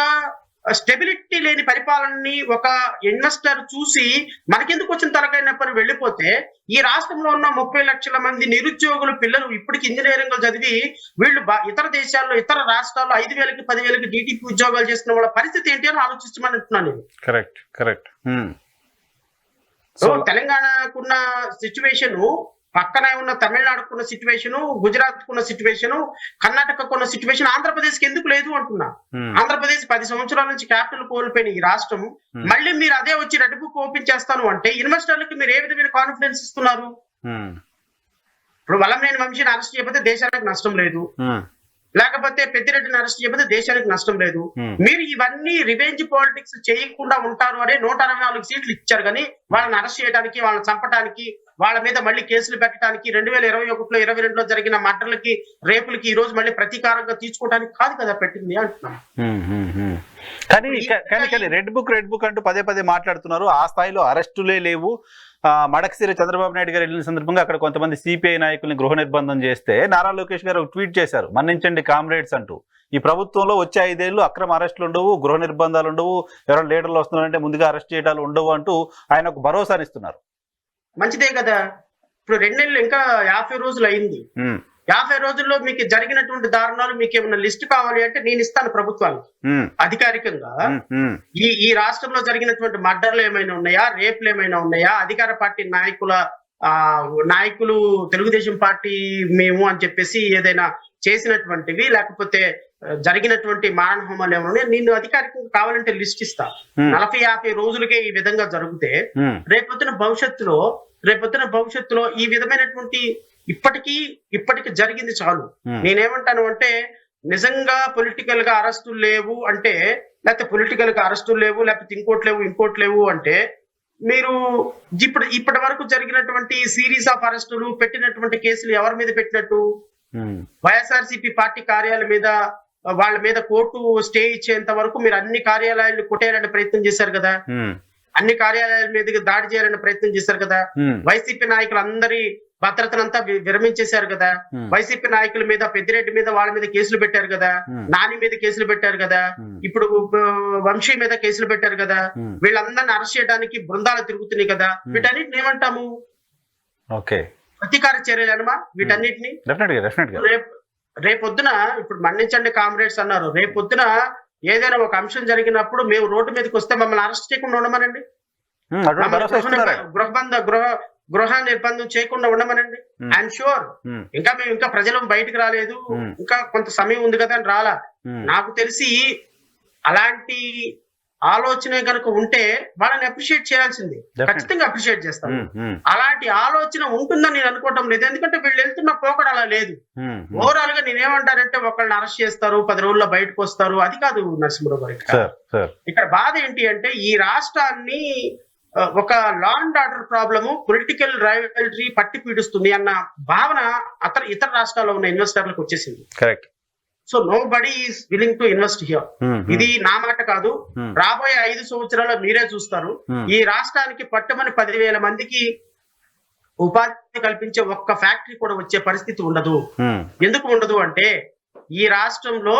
స్టెబిలిటీ లేని పరిపాలనని ఒక ఇన్వెస్టర్ చూసి మనకెందుకు వచ్చిన తలకైన పని వెళ్ళిపోతే ఈ రాష్ట్రంలో ఉన్న 30 లక్షల మంది నిరుద్యోగులు పిల్లలు ఇప్పటికి ఇంజనీరింగ్ చదివి వీళ్ళు ఇతర దేశాల్లో ఇతర రాష్ట్రాల్లో 5,000కి 10,000కి DTP ఉద్యోగాలు చేస్తున్న వాళ్ళ పరిస్థితి ఏంటి అని ఆలోచించమని అంటున్నాను నేను. కరెక్ట్. సో తెలంగాణకున్న సిచ్యువేషన్, పక్కనే ఉన్న తమిళనాడుకున్న సిచ్యువేషన్, గుజరాత్ కున్న సిచ్యువేషన్, కర్ణాటకకున్న సిచ్యువేషన్ ఆంధ్రప్రదేశ్ కి ఎందుకు లేదు అంటున్నా. ఆంధ్రప్రదేశ్ 10 సంవత్సరాల నుంచి క్యాపిటల్ కోల్పోయిన ఈ రాష్ట్రం మళ్ళీ మీరు అదే వచ్చి రెడ్ బుక్ ఓపెన్ చేస్తాను అంటే ఇన్వెస్టర్లకి మీరు ఏ విధమైన కాన్ఫిడెన్స్ ఇస్తున్నారు? ఇప్పుడు వల్లభనేని వంశీని అరెస్ట్ చేయకపోతే దేశానికి నష్టం లేదు, లేకపోతే పెద్దిరెడ్డిని అరెస్ట్ చేయకపోతే దేశానికి నష్టం లేదు. మీరు ఇవన్నీ రివెంజ్ పాలిటిక్స్ చేయకుండా ఉంటారు అనే 164 సీట్లు ఇచ్చారు, కానీ వాళ్ళని అరెస్ట్ చేయడానికి, వాళ్ళని చంపడానికి, వాళ్ళ మీద మళ్ళీ కేసులు పెట్టడానికి, 2021లో 22లో జరిగిన మర్డర్లకి, రేపులకి ఈ రోజు మళ్ళీ ప్రతీకారంగా తీసుకోవడానికి కాదు కదా పెట్టింది అంటున్నాం. కానీ రెడ్ బుక్ అంటూ పదే పదే మాట్లాడుతున్నారు. ఆ స్థాయిలో అరెస్టులే లేవు. మడకసిరి చంద్రబాబు నాయుడు గారు వెళ్ళిన సందర్భంగా అక్కడ కొంతమంది సిపిఐ నాయకుల్ని గృహ నిర్బంధం చేస్తే నారా లోకేష్ గారు ట్వీట్ చేశారు, మన్నించండి కామ్రేడ్స్ అంటూ. ఈ ప్రభుత్వంలో వచ్చే 5 ఏళ్ళు అక్రమ అరెస్టులు ఉండవు, గృహ నిర్బంధాలు ఉండవు, ఎవరైనా లీడర్లు వస్తున్నారంటే ముందుగా అరెస్ట్ చేయడాలు ఉండవు అంటూ ఆయన ఒక భరోసానిస్తున్నారు. మంచిదే కదా. ఇప్పుడు 2 నెలలు ఇంకా 50 రోజులు అయింది. 50 రోజుల్లో మీకు జరిగినటువంటి దారుణాలు మీకు ఏమైనా లిస్ట్ కావాలి అంటే నేను ఇస్తాను ప్రభుత్వానికి అధికారికంగా. ఈ రాష్ట్రంలో జరిగినటువంటి మర్డర్లు ఏమైనా ఉన్నాయా, రేపులు ఏమైనా ఉన్నాయా, అధికార పార్టీ నాయకులు తెలుగుదేశం పార్టీ మేము అని చెప్పేసి ఏదైనా చేసినటువంటివి, లేకపోతే జరిగినటువంటి మారణహోమాలు ఏమైనా నేను అధికారికంగా కావాలంటే లిస్ట్ ఇస్తా. 40-50 రోజులకే ఈ విధంగా జరిగితే రేపొద్దున భవిష్యత్తులో ఈ విధమైనటువంటి ఇప్పటికి జరిగింది చాలు. నేనేమంటాను అంటే నిజంగా పొలిటికల్ గా అరెస్టులు లేవు అంటే, లేకపోతే పొలిటికల్ గా అరెస్టులు లేవు, లేకపోతే ఇంకోటి లేవు అంటే, మీరు ఇప్పటి వరకు జరిగినటువంటి సిరీస్ ఆఫ్ అరెస్టులు, పెట్టినటువంటి కేసులు ఎవరి మీద పెట్టినట్టు? వైఎస్ఆర్సీపీ పార్టీ కార్యాలయం మీద, వాళ్ళ మీద కోర్టు స్టే ఇచ్చేంత వరకు మీరు అన్ని కార్యాలయాలను కొట్టేయాలని ప్రయత్నం చేశారు కదా, అన్ని కార్యాలయాల మీద దాడి చేయాలని ప్రయత్నం చేశారు కదా, వైసీపీ నాయకులందరి భద్రతనంతా విరమించేశారు కదా, వైసీపీ నాయకుల మీద, పెద్దిరెడ్డి మీద, వాళ్ళ మీద కేసులు పెట్టారు కదా, నాని మీద కేసులు పెట్టారు కదా, ఇప్పుడు వంశీ మీద కేసులు పెట్టారు కదా, వీళ్ళందరినీ అరెస్ట్ చేయడానికి బృందాలు తిరుగుతున్నాయి కదా, వీటన్నిటిని ఏమంటాము? ప్రతీకార చర్యలు అనమా వీటన్నిటిని? రేపొద్దున ఇప్పుడు మన్నించండి కామ్రేడ్స్ అన్నారు, రేపొద్దున ఏదైనా ఒక అంశం జరిగినప్పుడు మేము రోడ్డు మీదకి వస్తే మమ్మల్ని అరెస్ట్ చేయకుండా ఉండమనండి, గృహ నిర్బంధం చేయకుండా ఉండమనండి. ఐఎమ్ షూర్ ఇంకా ప్రజలు బయటకు రాలేదు, ఇంకా కొంత సమయం ఉంది కదా అని రాలా. నాకు తెలిసి అలాంటి ఆలోచన కనుక ఉంటే వాళ్ళని అప్రిషియేట్ చేయాల్సింది, ఖచ్చితంగా అప్రిషియేట్ చేస్తాను. అలాంటి ఆలోచన ఉంటుందని నేను అనుకోవటం లేదు, ఎందుకంటే వీళ్ళు వెళ్తున్న పోకడ అలా లేదు. ఓవరాల్ గా నేనేమంటానంటే ఒకళ్ళని అరెస్ట్ చేస్తారు, 10 రోజుల్లో బయటకు వస్తారు, అది కాదు నరసింహరావు గారు. ఇక్కడ బాధ ఏంటి అంటే ఈ రాష్ట్రాన్ని ఒక law and order problem, political rivalry పట్టి పీడిస్తుంది అన్న భావన ఇతర రాష్ట్రాల్లో ఉన్న ఇన్వెస్టర్లకు వచ్చేసింది. Correct. So nobody is willing to invest here. ఇది నా మాట కాదు, రాబోయే 5 సంవత్సరాల్లో మీరే చూస్తారు. ఈ రాష్ట్రానికి పట్టుమని 10,000 మందికి ఉపాధి కల్పించే ఒక్క ఫ్యాక్టరీ కూడా వచ్చే పరిస్థితి ఉండదు. ఎందుకు ఉండదు అంటే ఈ రాష్ట్రంలో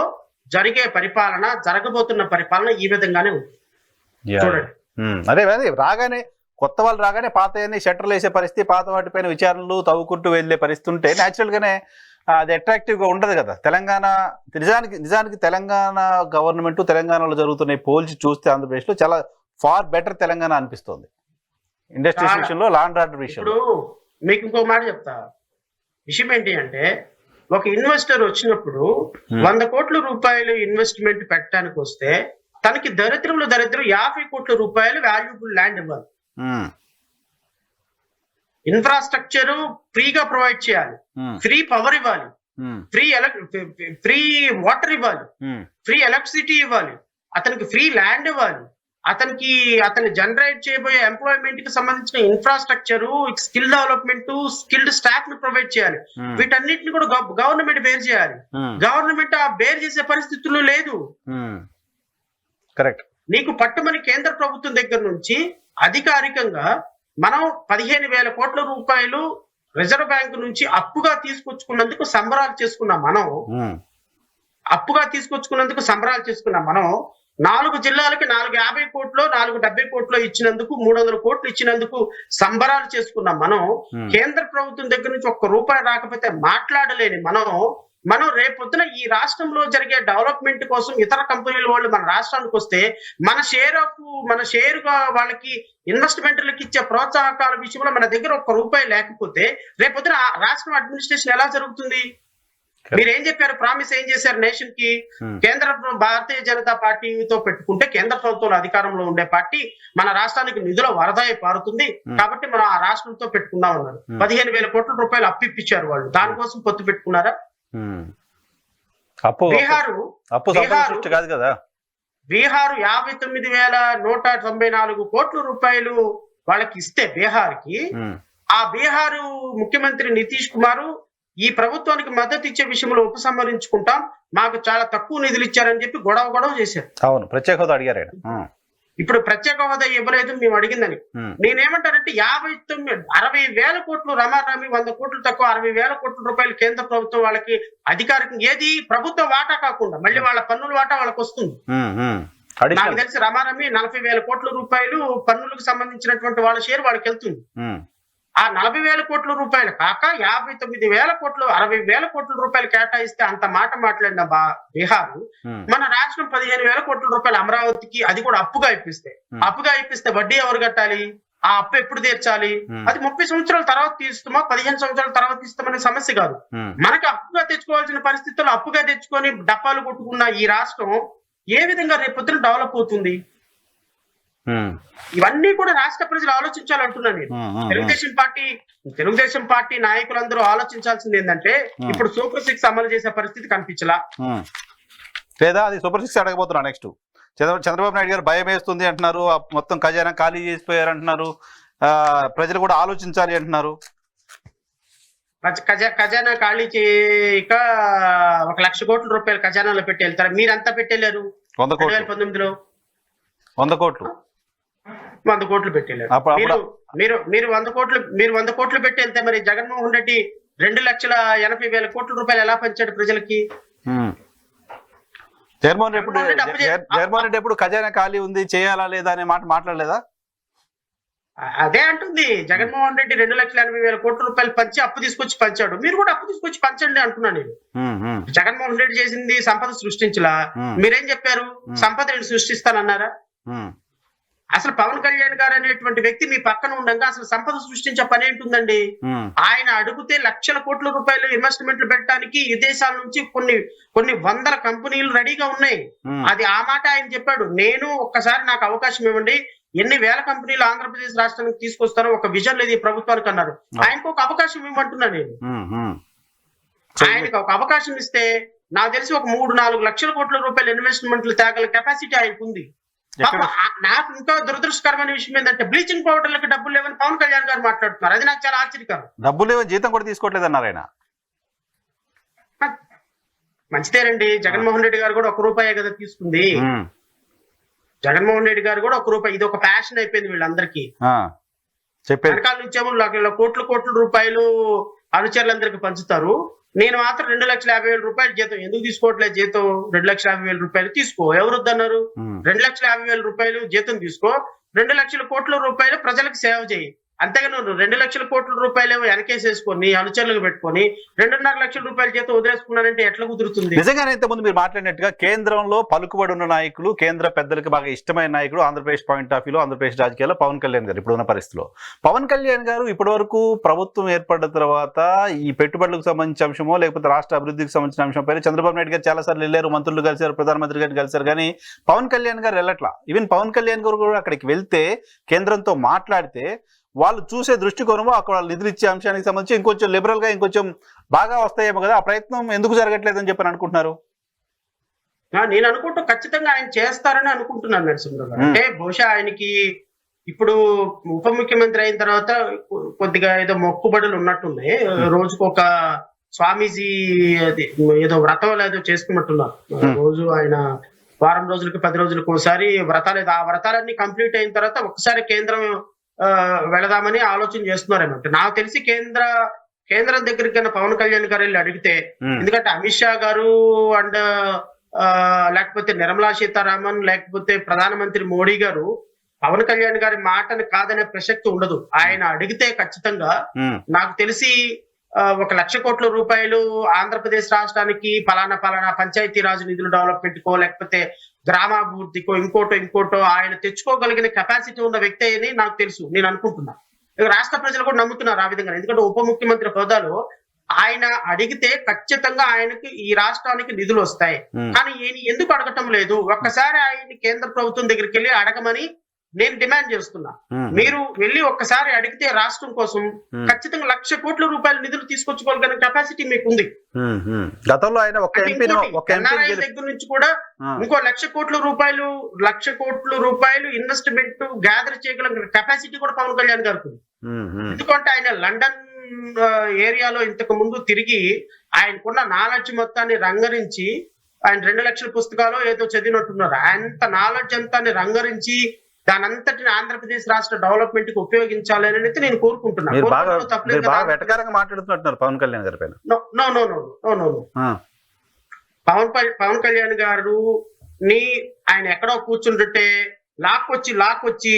జరగబోతున్న పరిపాలన ఈ విధంగానే ఉంది. చూడండి, అదే రాగానే కొత్త వాళ్ళు రాగానే పాత షట్టర్లు వేసే పరిస్థితి, పాత వాటిపైన విచారణలు తవ్వుకుంటూ వెళ్లే పరిస్థితి ఉంటే న్యాచురల్ గానే అది అట్రాక్టివ్ గా ఉండదు కదా. తెలంగాణ నిజానికి తెలంగాణ గవర్నమెంట్, తెలంగాణలో జరుగుతున్నాయి పోల్చి చూస్తే ఆంధ్రప్రదేశ్ లో చాలా ఫార్ బెటర్ తెలంగాణ అనిపిస్తుంది ఇండస్ట్రీస్ విషయంలో, లా అండ్ ఆర్డర్ విషయంలో. మీకు ఇంకో మాట చెప్తా. విషయం ఏంటి అంటే ఒక ఇన్వెస్టర్ వచ్చినప్పుడు 100 కోట్ల రూపాయలు ఇన్వెస్ట్మెంట్ పెట్టడానికి వస్తే తనకి దరిద్రం 50 కోట్ల రూపాయలు వాల్యూబుల్ ల్యాండ్ ఇవ్వాలి, ఇన్ఫ్రాస్ట్రక్చర్ ఫ్రీగా ప్రొవైడ్ చేయాలి, ఫ్రీ పవర్ ఇవ్వాలి, ఫ్రీ వాటర్ ఇవ్వాలి, ఫ్రీ ఎలక్ట్రిసిటీ ఇవ్వాలి, అతనికి ఫ్రీ ల్యాండ్ ఇవ్వాలి, అతను జనరేట్ చేయబోయే ఎంప్లాయ్మెంట్ కి సంబంధించిన infrastructure, skill development, skilled staff ని ప్రొవైడ్ చేయాలి. వీటన్నిటిని కూడా గవర్నమెంట్ బేర్ చేయాలి. గవర్నమెంట్ ఆ బేర్ చేసే పరిస్థితుల్లో లేదు. కరెక్ట్. నీకు పట్టుమని కేంద్ర ప్రభుత్వం దగ్గర నుంచి అధికారికంగా మనం 15,000 కోట్ల రూపాయలు రిజర్వ్ బ్యాంక్ నుంచి అప్పుగా తీసుకొచ్చుకున్నందుకు సంబరాలు చేసుకున్నాం మనం. 4 జిల్లాలకి 450 కోట్లు, 470 కోట్లు ఇచ్చినందుకు, 300 కోట్లు ఇచ్చినందుకు సంబరాలు చేసుకున్నాం మనం. కేంద్ర ప్రభుత్వం దగ్గర నుంచి 1 రూపాయి రాకపోతే మాట్లాడలేని మనం రేపొద్దున ఈ రాష్ట్రంలో జరిగే డెవలప్మెంట్ కోసం ఇతర కంపెనీల వాళ్ళు మన రాష్ట్రానికి వస్తే మన షేరుగా వాళ్ళకి ఇన్వెస్ట్మెంట్లకు ఇచ్చే ప్రోత్సాహకాల విషయంలో మన దగ్గర 1 రూపాయి లేకపోతే రేపొద్దున రాష్ట్రం అడ్మినిస్ట్రేషన్ ఎలా జరుగుతుంది? మీరేం చెప్పారు, ప్రామిస్ ఏం చేశారు నేషన్ కి? భారతీయ జనతా పార్టీతో పెట్టుకుంటే కేంద్ర ప్రభుత్వంలో అధికారంలో ఉండే పార్టీ మన రాష్ట్రానికి నిధుల వరదాయి పారుతుంది కాబట్టి మనం ఆ రాష్ట్రంతో పెట్టుకుందాం అన్నారు. 15,000 కోట్ల రూపాయలు అప్పిప్పించారు వాళ్ళు. దానికోసం పొత్తు పెట్టుకున్నారా? అప్పు బీహారు సంపద సృష్టి కాదు కదా. బీహారు 59,194 కోట్ల రూపాయలు వాళ్ళకి ఇస్తే బీహార్కి, ఆ బీహారు ముఖ్యమంత్రి నితీష్ కుమార్ ఈ ప్రభుత్వానికి మద్దతు ఇచ్చే విషయంలో ఉపసంహరించుకుంటాం, మాకు చాలా తక్కువ నిధులు ఇచ్చారని చెప్పి గొడవ చేశారు. అవును, ప్రత్యేక హోదా అడిగారు ఆయన. ఇప్పుడు ప్రత్యేక హోదా ఇవ్వలేదు మేము అడిగిందని. నేనేమంటానంటే 60,000 కోట్లు రమారామి, 100 కోట్లు తక్కువ 60,000 కోట్ల రూపాయలు కేంద్ర ప్రభుత్వం వాళ్ళకి అధికారికంగా, ఏది ప్రభుత్వ వాటా కాకుండా మళ్ళీ వాళ్ళ పన్నుల వాటా వాళ్ళకి వస్తుంది. నాకు తెలిసి రమారామి 40,000 కోట్ల రూపాయలు పన్నులకు సంబంధించినటువంటి వాళ్ళ షేర్ వాళ్ళకి వెళ్తుంది. ఆ 40,000 కోట్ల రూపాయలు కాక 59,000 కోట్లు 60,000 కోట్ల రూపాయలు కేటాయిస్తే అంత మాట మాట్లాడిన బీహార్, మన రాష్ట్రం 15,000 కోట్ల రూపాయలు అమరావతికి, అది కూడా అప్పుగా ఇప్పిస్తే వడ్డీ ఎవరు కట్టాలి? ఆ అప్పు ఎప్పుడు తీర్చాలి? అది 30 సంవత్సరాల తర్వాత తీస్తామా 15 సంవత్సరాల తర్వాత తీస్తామనే సమస్య కాదు. మనకి అప్పుగా తెచ్చుకోవాల్సిన పరిస్థితుల్లో అప్పుగా తెచ్చుకొని డప్పాలు కొట్టుకున్న ఈ రాష్ట్రం ఏ విధంగా రేపొద్దున డెవలప్ అవుతుంది? ఇవన్నీ కూడా రాష్ట్ర ప్రజలు ఆలోచించాలంటున్నాను నేను. తెలుగుదేశం పార్టీ నాయకులందరూ ఆలోచించాల్సింది ఏంటంటే, ఇప్పుడు సూపర్ 6 అమలు చేసే పరిస్థితి కనిపించలా, లేదా అది సూపర్ 6 అడగబోతున్నా. నెక్స్ట్ చంద్రబాబు నాయుడు గారు భయం వేస్తుంది అంటున్నారు, మొత్తం ఖజానా ఖాళీ చేసిపోయారు అంటున్నారు, ప్రజలు కూడా ఆలోచించాలి అంటున్నారు. ఖజానా ఖాళీ చేయక 1,00,000 కోట్ల రూపాయలు ఖజానాలో పెట్టి వెళ్తారు. మీరంతా పెట్టెళ్ళారు 2019లో 100 కోట్లు 100 కోట్లు పెట్టెళ్ళారు. మీరు 100 కోట్లు పెట్టి వెళ్తే మరి జగన్మోహన్ రెడ్డి 2,80,000 కోట్ల రూపాయలు ఎలా పంచాడు ప్రజలకి? జగన్మోహన్ రెడ్డి ఎప్పుడు ఖజానా ఖాళీ ఉంది చేయాలా లేదా అనే మాట మాట్లాడలేదా? అదే అంటుంది జగన్మోహన్ రెడ్డి 2,80,000 కోట్ల రూపాయలు పంచి అప్పు తీసుకొచ్చి పంచాడు. మీరు కూడా అప్పు తీసుకొచ్చి పంచండి అంటున్నాను నేను. జగన్మోహన్ రెడ్డి చేసింది సంపద సృష్టించలా, మీరేం చెప్పారు? సంపద సృష్టిస్తానన్నారా? అసలు పవన్ కళ్యాణ్ గారు అనేటువంటి వ్యక్తి మీ పక్కన ఉండగా అసలు సంపద సృష్టించే పని ఏంటుందండి? ఆయన అడిగితే లక్షల కోట్ల రూపాయలు ఇన్వెస్ట్మెంట్లు పెట్టడానికి విదేశాల నుంచి కొన్ని వందల కంపెనీలు రెడీగా ఉన్నాయి. అది ఆ మాట ఆయన చెప్పాడు. నేను ఒక్కసారి నాకు అవకాశం ఇవ్వండి, ఎన్ని వేల కంపెనీలు ఆంధ్రప్రదేశ్ రాష్ట్రానికి తీసుకొస్తారో ఒక విజన్ లేదు ఈ ప్రభుత్వానికి అన్నారు. ఆయనకు ఒక అవకాశం ఇవ్వమంటున్నా నేను. ఆయనకు ఒక అవకాశం ఇస్తే నాకు తెలిసి ఒక 3-4 లక్షల కోట్ల రూపాయల ఇన్వెస్ట్మెంట్లు తేగల కెపాసిటీ ఆయనకు ఉంది. నాకు ఇంకా దురదృష్టకరమైన విషయం ఏంటంటే బ్లీచింగ్ పౌడర్లకు డబ్బులు లేవని పవన్ కళ్యాణ్ గారు మాట్లాడుతున్నారు. అది నాకు చాలా ఆశ్చర్యకరం. డబ్బులు లేవని జీతం కూడా తీసుకోవట్లేదు అన్నారు ఆయన. మంచిదేనండి, జగన్మోహన్ రెడ్డి గారు కూడా 1 రూపాయే కదా తీసుకుంది. జగన్మోహన్ రెడ్డి గారు కూడా 1 రూపాయి, ఇది ఒక ప్యాషన్ అయిపోయింది వీళ్ళందరికీ. వెనకాల నుంచేమో కోట్ల రూపాయలు అనుచరులందరికీ పంచుతారు. నేను మాత్రం 2,50,000 రూపాయలు జీతం ఎందుకు తీసుకోవట్లేదు? జీతం 2,50,000 రూపాయలు తీసుకో, ఎవరు వద్దన్నారు? 2,50,000 రూపాయలు జీతం తీసుకో, 2,00,000 కోట్ల రూపాయలు ప్రజలకు సేవ చేయి. అంతేగాని 2,00,000 కోట్ల రూపాయలు ఏమో వెనకేసేసుకొని అనుచరులకు పెట్టుకొని 2.5 లక్షల రూపాయల జీతం వదిలేసుకున్నారంటే ఎట్లా కుదురుతుంది? నిజంగానే ఇంతకుముందు మీరు మాట్లాడినట్టుగా కేంద్రంలో పలుకుబడి ఉన్న నాయకులు, కేంద్ర పెద్దలకు బాగా ఇష్టమైన నాయకుడు ఆంధ్రప్రదేశ్ పాయింట్ ఆఫ్ వ్యూలో, ఆంధ్రప్రదేశ్ రాజకీయాల్లో పవన్ కళ్యాణ్ గారు ఇప్పుడున్న పరిస్థితిలో. పవన్ కళ్యాణ్ గారు ఇప్పటి వరకు ప్రభుత్వం ఏర్పడిన తర్వాత ఈ పెట్టుబడులకు సంబంధించిన అంశమో లేకపోతే రాష్ట్ర అభివృద్ధికి సంబంధించిన అంశం పైన చంద్రబాబు నాయుడు గారు చాలా సార్లు వెళ్ళారు, మంత్రులు కలిశారు, ప్రధానమంత్రి గారిని కలిశారు, కానీ పవన్ కళ్యాణ్ గారు వెళ్ళట్లా. ఈవెన్ పవన్ కళ్యాణ్ గారు కూడా అక్కడికి వెళ్తే కేంద్రంతో మాట్లాడితే వాళ్ళు చూసే దృష్టికోణము అక్కడ నిధులు ఇచ్చే అంశానికి సంబంధించి ఇంకొంచెం లిబరల్ గా ఇంకొంచెం బాగా వస్తాయేమో కదా, ఆ ప్రయత్నం ఎందుకు జరగట్లేదని చెప్పని అనుకుంటున్నారు? నేను అనుకుంటూ ఖచ్చితంగా ఆయన చేస్తారని అనుకుంటున్నాను నరసింహరావు గారు. అంటే బహుశా ఆయనకి ఇప్పుడు ఉప ముఖ్యమంత్రి అయిన తర్వాత కొద్దిగా ఏదో మొక్కుబడులు ఉన్నట్టున్నాయి. రోజుకు ఒక స్వామీజీ ఏదో వ్రతం ఏదో చేసుకున్నట్టున్నారు. రోజు ఆయన వారం రోజులకి 10 రోజులకు ఒకసారి వ్రతాలు, ఆ వ్రతాలన్నీ కంప్లీట్ అయిన తర్వాత ఒకసారి కేంద్రం వెళదామని ఆలోచన చేస్తున్నారేమంటే. నాకు తెలిసి కేంద్రం దగ్గరికి కన్నా పవన్ కళ్యాణ్ గారు వెళ్ళి అడిగితే, ఎందుకంటే అమిత్ షా గారు అండ్ లేకపోతే నిర్మలా సీతారామన్ లేకపోతే ప్రధానమంత్రి మోడీ గారు పవన్ కళ్యాణ్ గారి మాటను కాదనే ప్రసక్తి ఉండదు. ఆయన అడిగితే ఖచ్చితంగా నాకు తెలిసి 1,00,000 కోట్ల రూపాయలు ఆంధ్రప్రదేశ్ రాష్ట్రానికి పలానా పంచాయతీరాజ్ నిధులు డెవలప్మెంట్ కో లేకపోతే గ్రామాభివృద్ధికో ఇంకోటో ఆయన తెచ్చుకోగలిగిన కెపాసిటీ ఉన్న వ్యక్తి అని నాకు తెలుసు, నేను అనుకుంటున్నా. రాష్ట్ర ప్రజలు కూడా నమ్ముతున్నారు ఆ విధంగా. ఎందుకంటే ఉప ముఖ్యమంత్రి హోదాలో ఆయన అడిగితే ఖచ్చితంగా ఆయనకి ఈ రాష్ట్రానికి నిధులు వస్తాయి. కానీ ఈయన ఎందుకు అడగటం లేదు? ఒక్కసారి ఆయన కేంద్ర ప్రభుత్వం దగ్గరికి వెళ్ళి అడగమని నేను డిమాండ్ చేస్తున్నా. మ్మ్. మీరు వెళ్ళి ఒక్కసారి అడిగితే రాష్ట్రం కోసం ఖచ్చితంగా 1,00,000 కోట్ల రూపాయల నిధులు తీసుకొచ్చుకోగలిగిన కెపాసిటీ మీకు ఉంది. గతంలో ఆయన ఒక అంటే ఎంపీని ఇంకోటి, ఒక ఎంపీని NRI దగ్గర నుంచి కూడా ఇంకో 1,00,000 కోట్ల రూపాయలు ఇన్వెస్ట్మెంట్ గ్యాదర్ చేయగల కెపాసిటీ కూడా పవన్ కళ్యాణ్ గారికి ఉంది. ఎందుకంటే ఆయన లండన్ ఏరియాలో ఇంతకు ముందు తిరిగి ఆయనకున్న నాలెడ్జ్ మొత్తాన్ని రంగరించి, ఆయన 2 లక్షల పుస్తకాలు ఏదో చదివినట్టున్నారు. అంత నాలెడ్జ్ అంతాన్ని రంగరించి దానంతటిని ఆంధ్రప్రదేశ్ రాష్ట్ర డెవలప్మెంట్ కి ఉపయోగించాలని అయితే నేను కోరుకుంటున్నాను. మీరు బాగా వెటకారంగా మాట్లాడుతున్నట్టున్నారు పవన్ కళ్యాణ్ గారి పైన. పవన్ కళ్యాణ్ గారు ఆయన ఎక్కడో కూర్చుంటుంటే లాక్కొచ్చి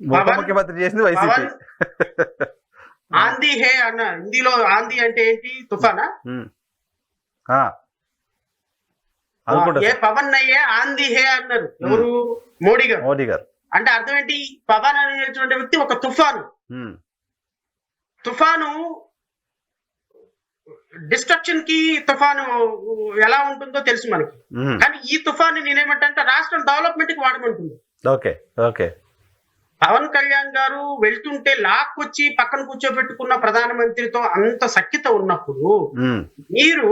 ఉప ముఖ్యమంత్రి చేసింది వైసీపీ. ఆంధీ హే అన్న, హిందీలో ఆంధీ అంటే ఏంటి? తుఫానా? ఏ పవన్ అయ్యే ఆంధీ హే అన్నారు ఎవరు? మోడీ గారు. అంటే అర్థం ఏంటి? పవన్ అనేటువంటి వ్యక్తి ఒక తుఫాను డిస్ట్రక్షన్ కి తుఫాను ఎలా ఉంటుందో తెలుసు మనకి. కానీ ఈ తుఫాను నేనేమంటే రాష్ట్రం డెవలప్మెంట్ కి వాడమంటుంది. ఓకే. పవన్ కళ్యాణ్ గారు వెళ్తుంటే లాక్కొచ్చి పక్కన కూర్చోబెట్టుకున్న ప్రధానమంత్రితో అంత సఖ్యత ఉన్నప్పుడు మీరు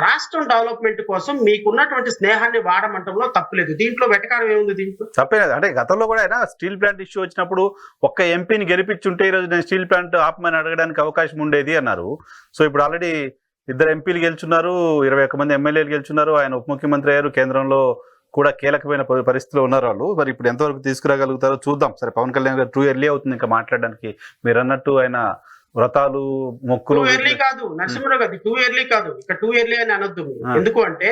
రాష్ట్రం డెవలప్మెంట్ కోసం మీకున్నటువంటి స్నేహాన్ని వాడమంటంలో తప్పులేదు. దీంట్లో వెటకారం ఏముంది? దీంట్లో తప్పలేదు. అంటే గతంలో కూడా ఆయన స్టీల్ ప్లాంట్ ఇష్యూ వచ్చినప్పుడు ఒక్క ఎంపీని గెలిపించుంటే ఈరోజు నేను స్టీల్ ప్లాంట్ ఆపమని అడగడానికి అవకాశం ఉండేది అన్నారు. సో ఇప్పుడు ఆల్రెడీ 2 ఎంపీలు గెలుచున్నారు, 21 మంది ఎమ్మెల్యేలు గెలుచున్నారు. ఆయన ఉప ముఖ్యమంత్రి అయ్యారు, కేంద్రంలో కూడా కీలకమైన పరిస్థితిలో ఉన్నారు వాళ్ళు. మరి ఇప్పుడు ఎంతవరకు తీసుకురాగలుగుతారో చూద్దాం. సరే, పవన్ కళ్యాణ్ గారు టూ ఎర్లీ అవుతుంది ఇంకా మాట్లాడడానికి. మీరు అన్నట్టు ఆయన వ్రతాలు మొక్కులు కాదు నరసింహరావు గారు, టూ ఎర్లీ కాదు, ఇక టూ ఎర్లీ అని అనొద్దు. ఎందుకు అంటే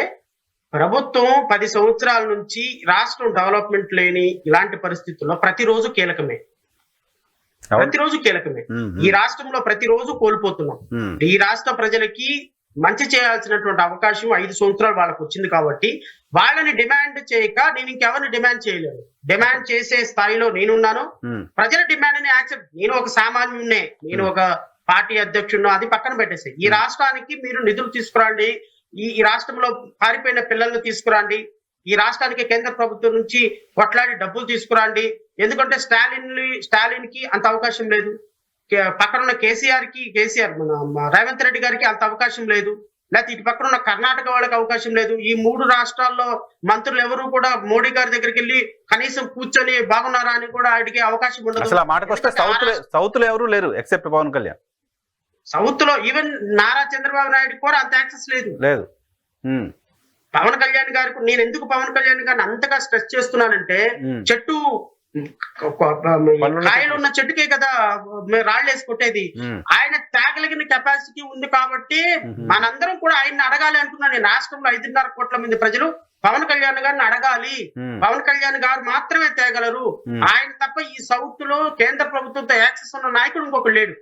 ప్రభుత్వం 10 సంవత్సరాల నుంచి రాష్ట్రం డెవలప్మెంట్ లేని ఇలాంటి పరిస్థితుల్లో ప్రతిరోజు కీలకమే. ఈ రాష్ట్రంలో ప్రతిరోజు కోల్పోతున్నాం. ఈ రాష్ట్ర ప్రజలకి మంచి చేయాల్సినటువంటి అవకాశం 5 సంవత్సరాలు వాళ్ళకు వచ్చింది కాబట్టి వాళ్ళని డిమాండ్ చేయక నేను ఇంకెవరిని డిమాండ్ చేయలేను. డిమాండ్ చేసే స్థాయిలో నేనున్నాను. ప్రజల డిమాండ్ ని యాక్సెప్ట్, నేను ఒక సామాన్యున్నే, నేను ఒక పార్టీ అధ్యక్షుడు, అది పక్కన పెట్టేసి ఈ రాష్ట్రానికి మీరు నిధులు తీసుకురండి, ఈ రాష్ట్రంలో పారిపోయిన పిల్లల్ని తీసుకురండి, ఈ రాష్ట్రానికి కేంద్ర ప్రభుత్వం నుంచి కొట్లాడి డబ్బులు తీసుకురండి. ఎందుకంటే స్టాలిన్ కి అంత అవకాశం లేదు, పక్కన ఉన్న కేసీఆర్ మన రేవంత్ రెడ్డి గారికి అంత అవకాశం లేదు, లేకపోతే ఇటు పక్కన ఉన్న కర్ణాటక వాళ్ళకి అవకాశం లేదు. ఈ 3 రాష్ట్రాల్లో మంత్రులు ఎవరు కూడా మోడీ గారి దగ్గరికి వెళ్ళి కనీసం కూర్చొని బాగున్నారా అని కూడా అడిగే అవకాశం ఉండదు. అసలు మాటకు వస్తే సౌత్ లో ఎవరు లేరు ఎక్సెప్ట్ పవన్ కళ్యాణ్. సౌత్ లో ఈవెన్ నారా చంద్రబాబు నాయుడు కూడా అంత యాక్సెస్ లేదు. పవన్ కళ్యాణ్ గారికి నేను ఎందుకు పవన్ కళ్యాణ్ గారిని అంతగా స్ట్రెస్ చేస్తున్నానంటే, చెట్టు కాయలు ఉన్న చెట్టుకే కదా రాళ్ళు వేసి కొట్టేది. ఆయన తాగలిగిన కెపాసిటీ ఉంది కాబట్టి మనందరం కూడా ఆయన్ని అడగాలి అంటున్నాను. నేను రాష్ట్రంలో 5.5 కోట్ల మంది ప్రజలు పవన్ కళ్యాణ్ గారిని అడగాలి. పవన్ కళ్యాణ్ గారు మాత్రమే తేగలరు. ఆయన తప్ప ఈ సౌత్ లో కేంద్ర ప్రభుత్వంతో యాక్సెస్ ఉన్న నాయకుడు ఇంకొకరు లేడు,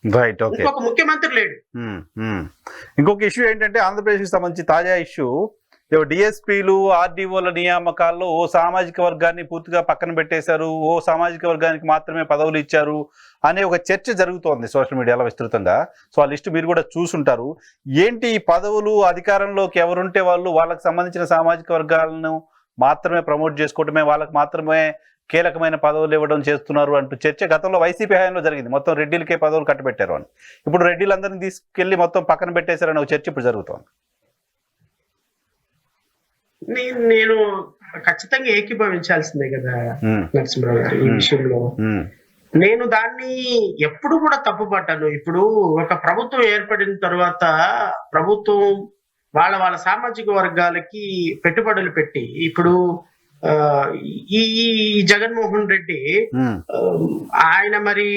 ఇంకొక ముఖ్యమంత్రి లేడు. ఇంకొక ఇష్యూ ఏంటంటే ఆంధ్రప్రదేశ్ కి సంబంధించి తాజా ఇష్యూ, డిఎస్పీలు ఆర్డీఓల నియామకాల్లో ఓ సామాజిక వర్గాన్ని పూర్తిగా పక్కన పెట్టేశారు, ఓ సామాజిక వర్గానికి మాత్రమే పదవులు ఇచ్చారు అనే ఒక చర్చ జరుగుతోంది సోషల్ మీడియాలో విస్తృతంగా. సో ఆ లిస్టు మీరు కూడా చూసుంటారు. ఏంటి ఈ పదవులు, అధికారంలోకి ఎవరుంటే వాళ్ళు వాళ్ళకి సంబంధించిన సామాజిక వర్గాలను మాత్రమే ప్రమోట్ చేసుకోవటమే, వాళ్ళకి మాత్రమే కీలకమైన పదవులు ఇవ్వడం చేస్తున్నారు అంటూ చర్చ గతంలో వైసీపీ హయాంలో జరిగింది. మొత్తం రెడ్డిలకే పదవులు కట్టబెట్టారు అని. ఇప్పుడు రెడ్డిలందరినీ తీసుకెళ్లి మొత్తం పక్కన పెట్టేశారని ఒక చర్చ ఇప్పుడు జరుగుతోంది. నేను ఖచ్చితంగా ఏకీభవించాల్సిందే కదా నరసింహరావు గారు ఈ విషయంలో. నేను దాన్ని ఎప్పుడు కూడా తప్పుపట్టాను. ఇప్పుడు ఒక ప్రభుత్వం ఏర్పడిన తర్వాత ప్రభుత్వం వాళ్ళ సామాజిక వర్గాలకి పెట్టుబడులు పెట్టి, ఇప్పుడు ఈ జగన్మోహన్ రెడ్డి ఆయన మరి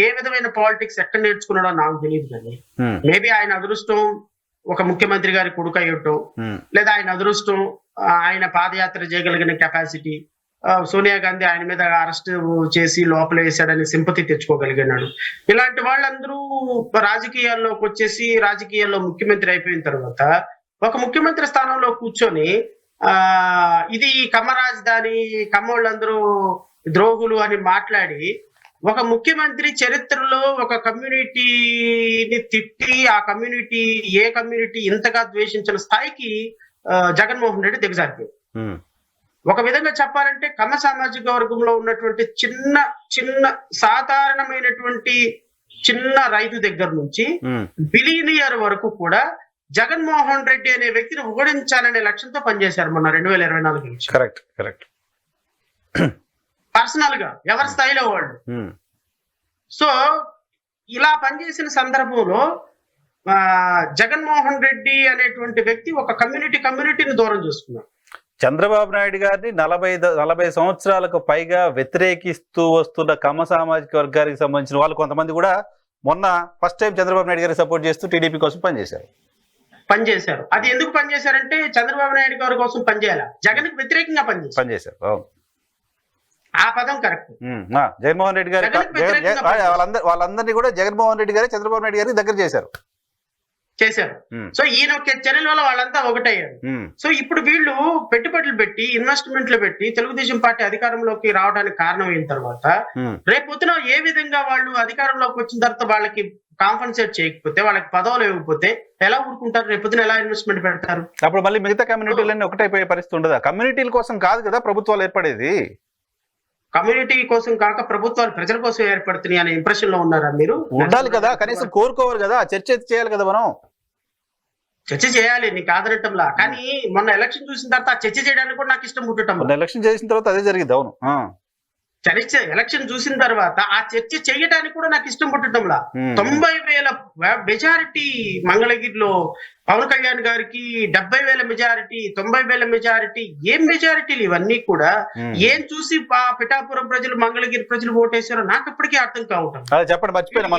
ఏ విధమైన పాలిటిక్స్ ఎక్కడ నేర్చుకున్నాడో నాకు తెలియదు. కానీ మేబీ ఆయన అదృష్టం ఒక ముఖ్యమంత్రి గారి కొడుకు అయ్యటం, లేదా ఆయన అదృష్టం ఆయన పాదయాత్ర చేయగలిగిన కెపాసిటీ, సోనియా గాంధీ ఆయన మీద అరెస్ట్ చేసి లోపల వేశాడని సింపతి తెచ్చుకోగలిగినాడు. ఇలాంటి వాళ్ళందరూ రాజకీయాల్లోకి వచ్చేసి రాజకీయాల్లో ముఖ్యమంత్రి అయిపోయిన తర్వాత ఒక ముఖ్యమంత్రి స్థానంలో కూర్చొని ఇది కమ్మ రాజధాని, కమ్మోళ్ళందరూ ద్రోహులు అని మాట్లాడి ఒక ముఖ్యమంత్రి చరిత్రలో ఒక కమ్యూనిటీని తిట్టి ఆ కమ్యూనిటీ ఇంతగా ద్వేషించిన స్థాయికి జగన్మోహన్ రెడ్డి దిగజారిపోయాడు. ఒక విధంగా చెప్పాలంటే కమ్మ సామాజిక వర్గంలో ఉన్నటువంటి చిన్న చిన్న సాధారణమైనటువంటి చిన్న రైతు దగ్గర నుంచి బిలియనియర్ వరకు కూడా జగన్మోహన్ రెడ్డి అనే వ్యక్తిని ఓడించాలనే లక్ష్యంతో పనిచేశారు మొన్న 2024 నుంచి. Correct correct. పర్సనల్ గా ఎవరి స్థాయిలో వాళ్ళు. సో ఇలా పనిచేసిన సందర్భంలో జగన్మోహన్ రెడ్డి అనేటువంటి వ్యక్తి ఒక కమ్యూనిటీని దూరం చేసుకున్నారు. చంద్రబాబు నాయుడు గారిని 40 సంవత్సరాలకు పైగా వ్యతిరేకిస్తూ వస్తున్న కమ్మ సామాజిక వర్గానికి సంబంధించిన వాళ్ళు కొంతమంది కూడా మొన్న ఫస్ట్ టైం చంద్రబాబు నాయుడు గారికి సపోర్ట్ చేస్తూ టీడీపీ కోసం పనిచేశారు. అది ఎందుకు పనిచేశారంటే చంద్రబాబు నాయుడు గారి కోసం పనిచేయాలి, జగన్ కి వ్యతిరేకంగా పనిచేశారు. ఆ పదం కరెక్ట్. జగన్మోహన్ రెడ్డి గారు వాళ్ళందరినీ కూడా జగన్మోహన్ రెడ్డి గారు చంద్రబాబు నాయుడు గారికి దగ్గర చేశారు. సో ఈయన చర్యల వల్ల వాళ్ళంతా ఒకటయ్యారు. సో ఇప్పుడు వీళ్ళు పెట్టుబడులు పెట్టి ఇన్వెస్ట్మెంట్లు పెట్టి తెలుగుదేశం పార్టీ అధికారంలోకి రావడానికి కారణం అయిన తర్వాత రేపొద్దున ఏ విధంగా వాళ్ళు అధికారంలోకి వచ్చిన తర్వాత వాళ్ళకి కాంపన్సేట్ చేయకపోతే, వాళ్ళకి పదవులు ఇవ్వకపోతే ఎలా ఊరుకుంటారు? రేపొద్దున ఎలా ఇన్వెస్ట్మెంట్ పెడతారు? అప్పుడు మళ్ళీ మిగతా కమ్యూనిటీలన్నీ ఒకటైపోయే పరిస్థితి ఉండదా? కమ్యూనిటీల కోసం కాదు కదా ప్రభుత్వాలు ఏర్పడేది. కమ్యూనిటీ కోసం కాక ప్రభుత్వాలు ప్రజల కోసం ఏర్పడుతున్నాయి అనే ఇంప్రెషన్ లో ఉన్నారా మీరు? ఉండాలి కదా, కనీసం కోరుకోవాలి కదా, చర్చ చేయాలి కదా. మనం చర్చ చేయాలి, నీకు ఆదరటంలా. కానీ మొన్న ఎలక్షన్ చూసిన తర్వాత చర్చ చేయడానికి కూడా నాకు ఇష్టం పుట్టడం. ఎలక్షన్ చేసిన తర్వాత అదే జరిగింది. అవును, ఎలక్షన్ చూసిన తర్వాత ఆ చర్చ చేయడానికి కూడా నాకు ఇష్టం పుట్టడంలా. 90,000 మెజారిటీ మంగళగిరిలో పవన్ కళ్యాణ్ గారికి, 70,000 మెజారిటీ, 90,000 మెజారిటీ. ఏం మెజారిటీలు ఇవన్నీ కూడా? ఏం చూసి పిఠాపురం ప్రజలు, మంగళగిరి ప్రజలు ఓటేశారో నాకు ఇప్పటికీ అర్థం కావటం. చెప్పండి, మర్చిపోయినా.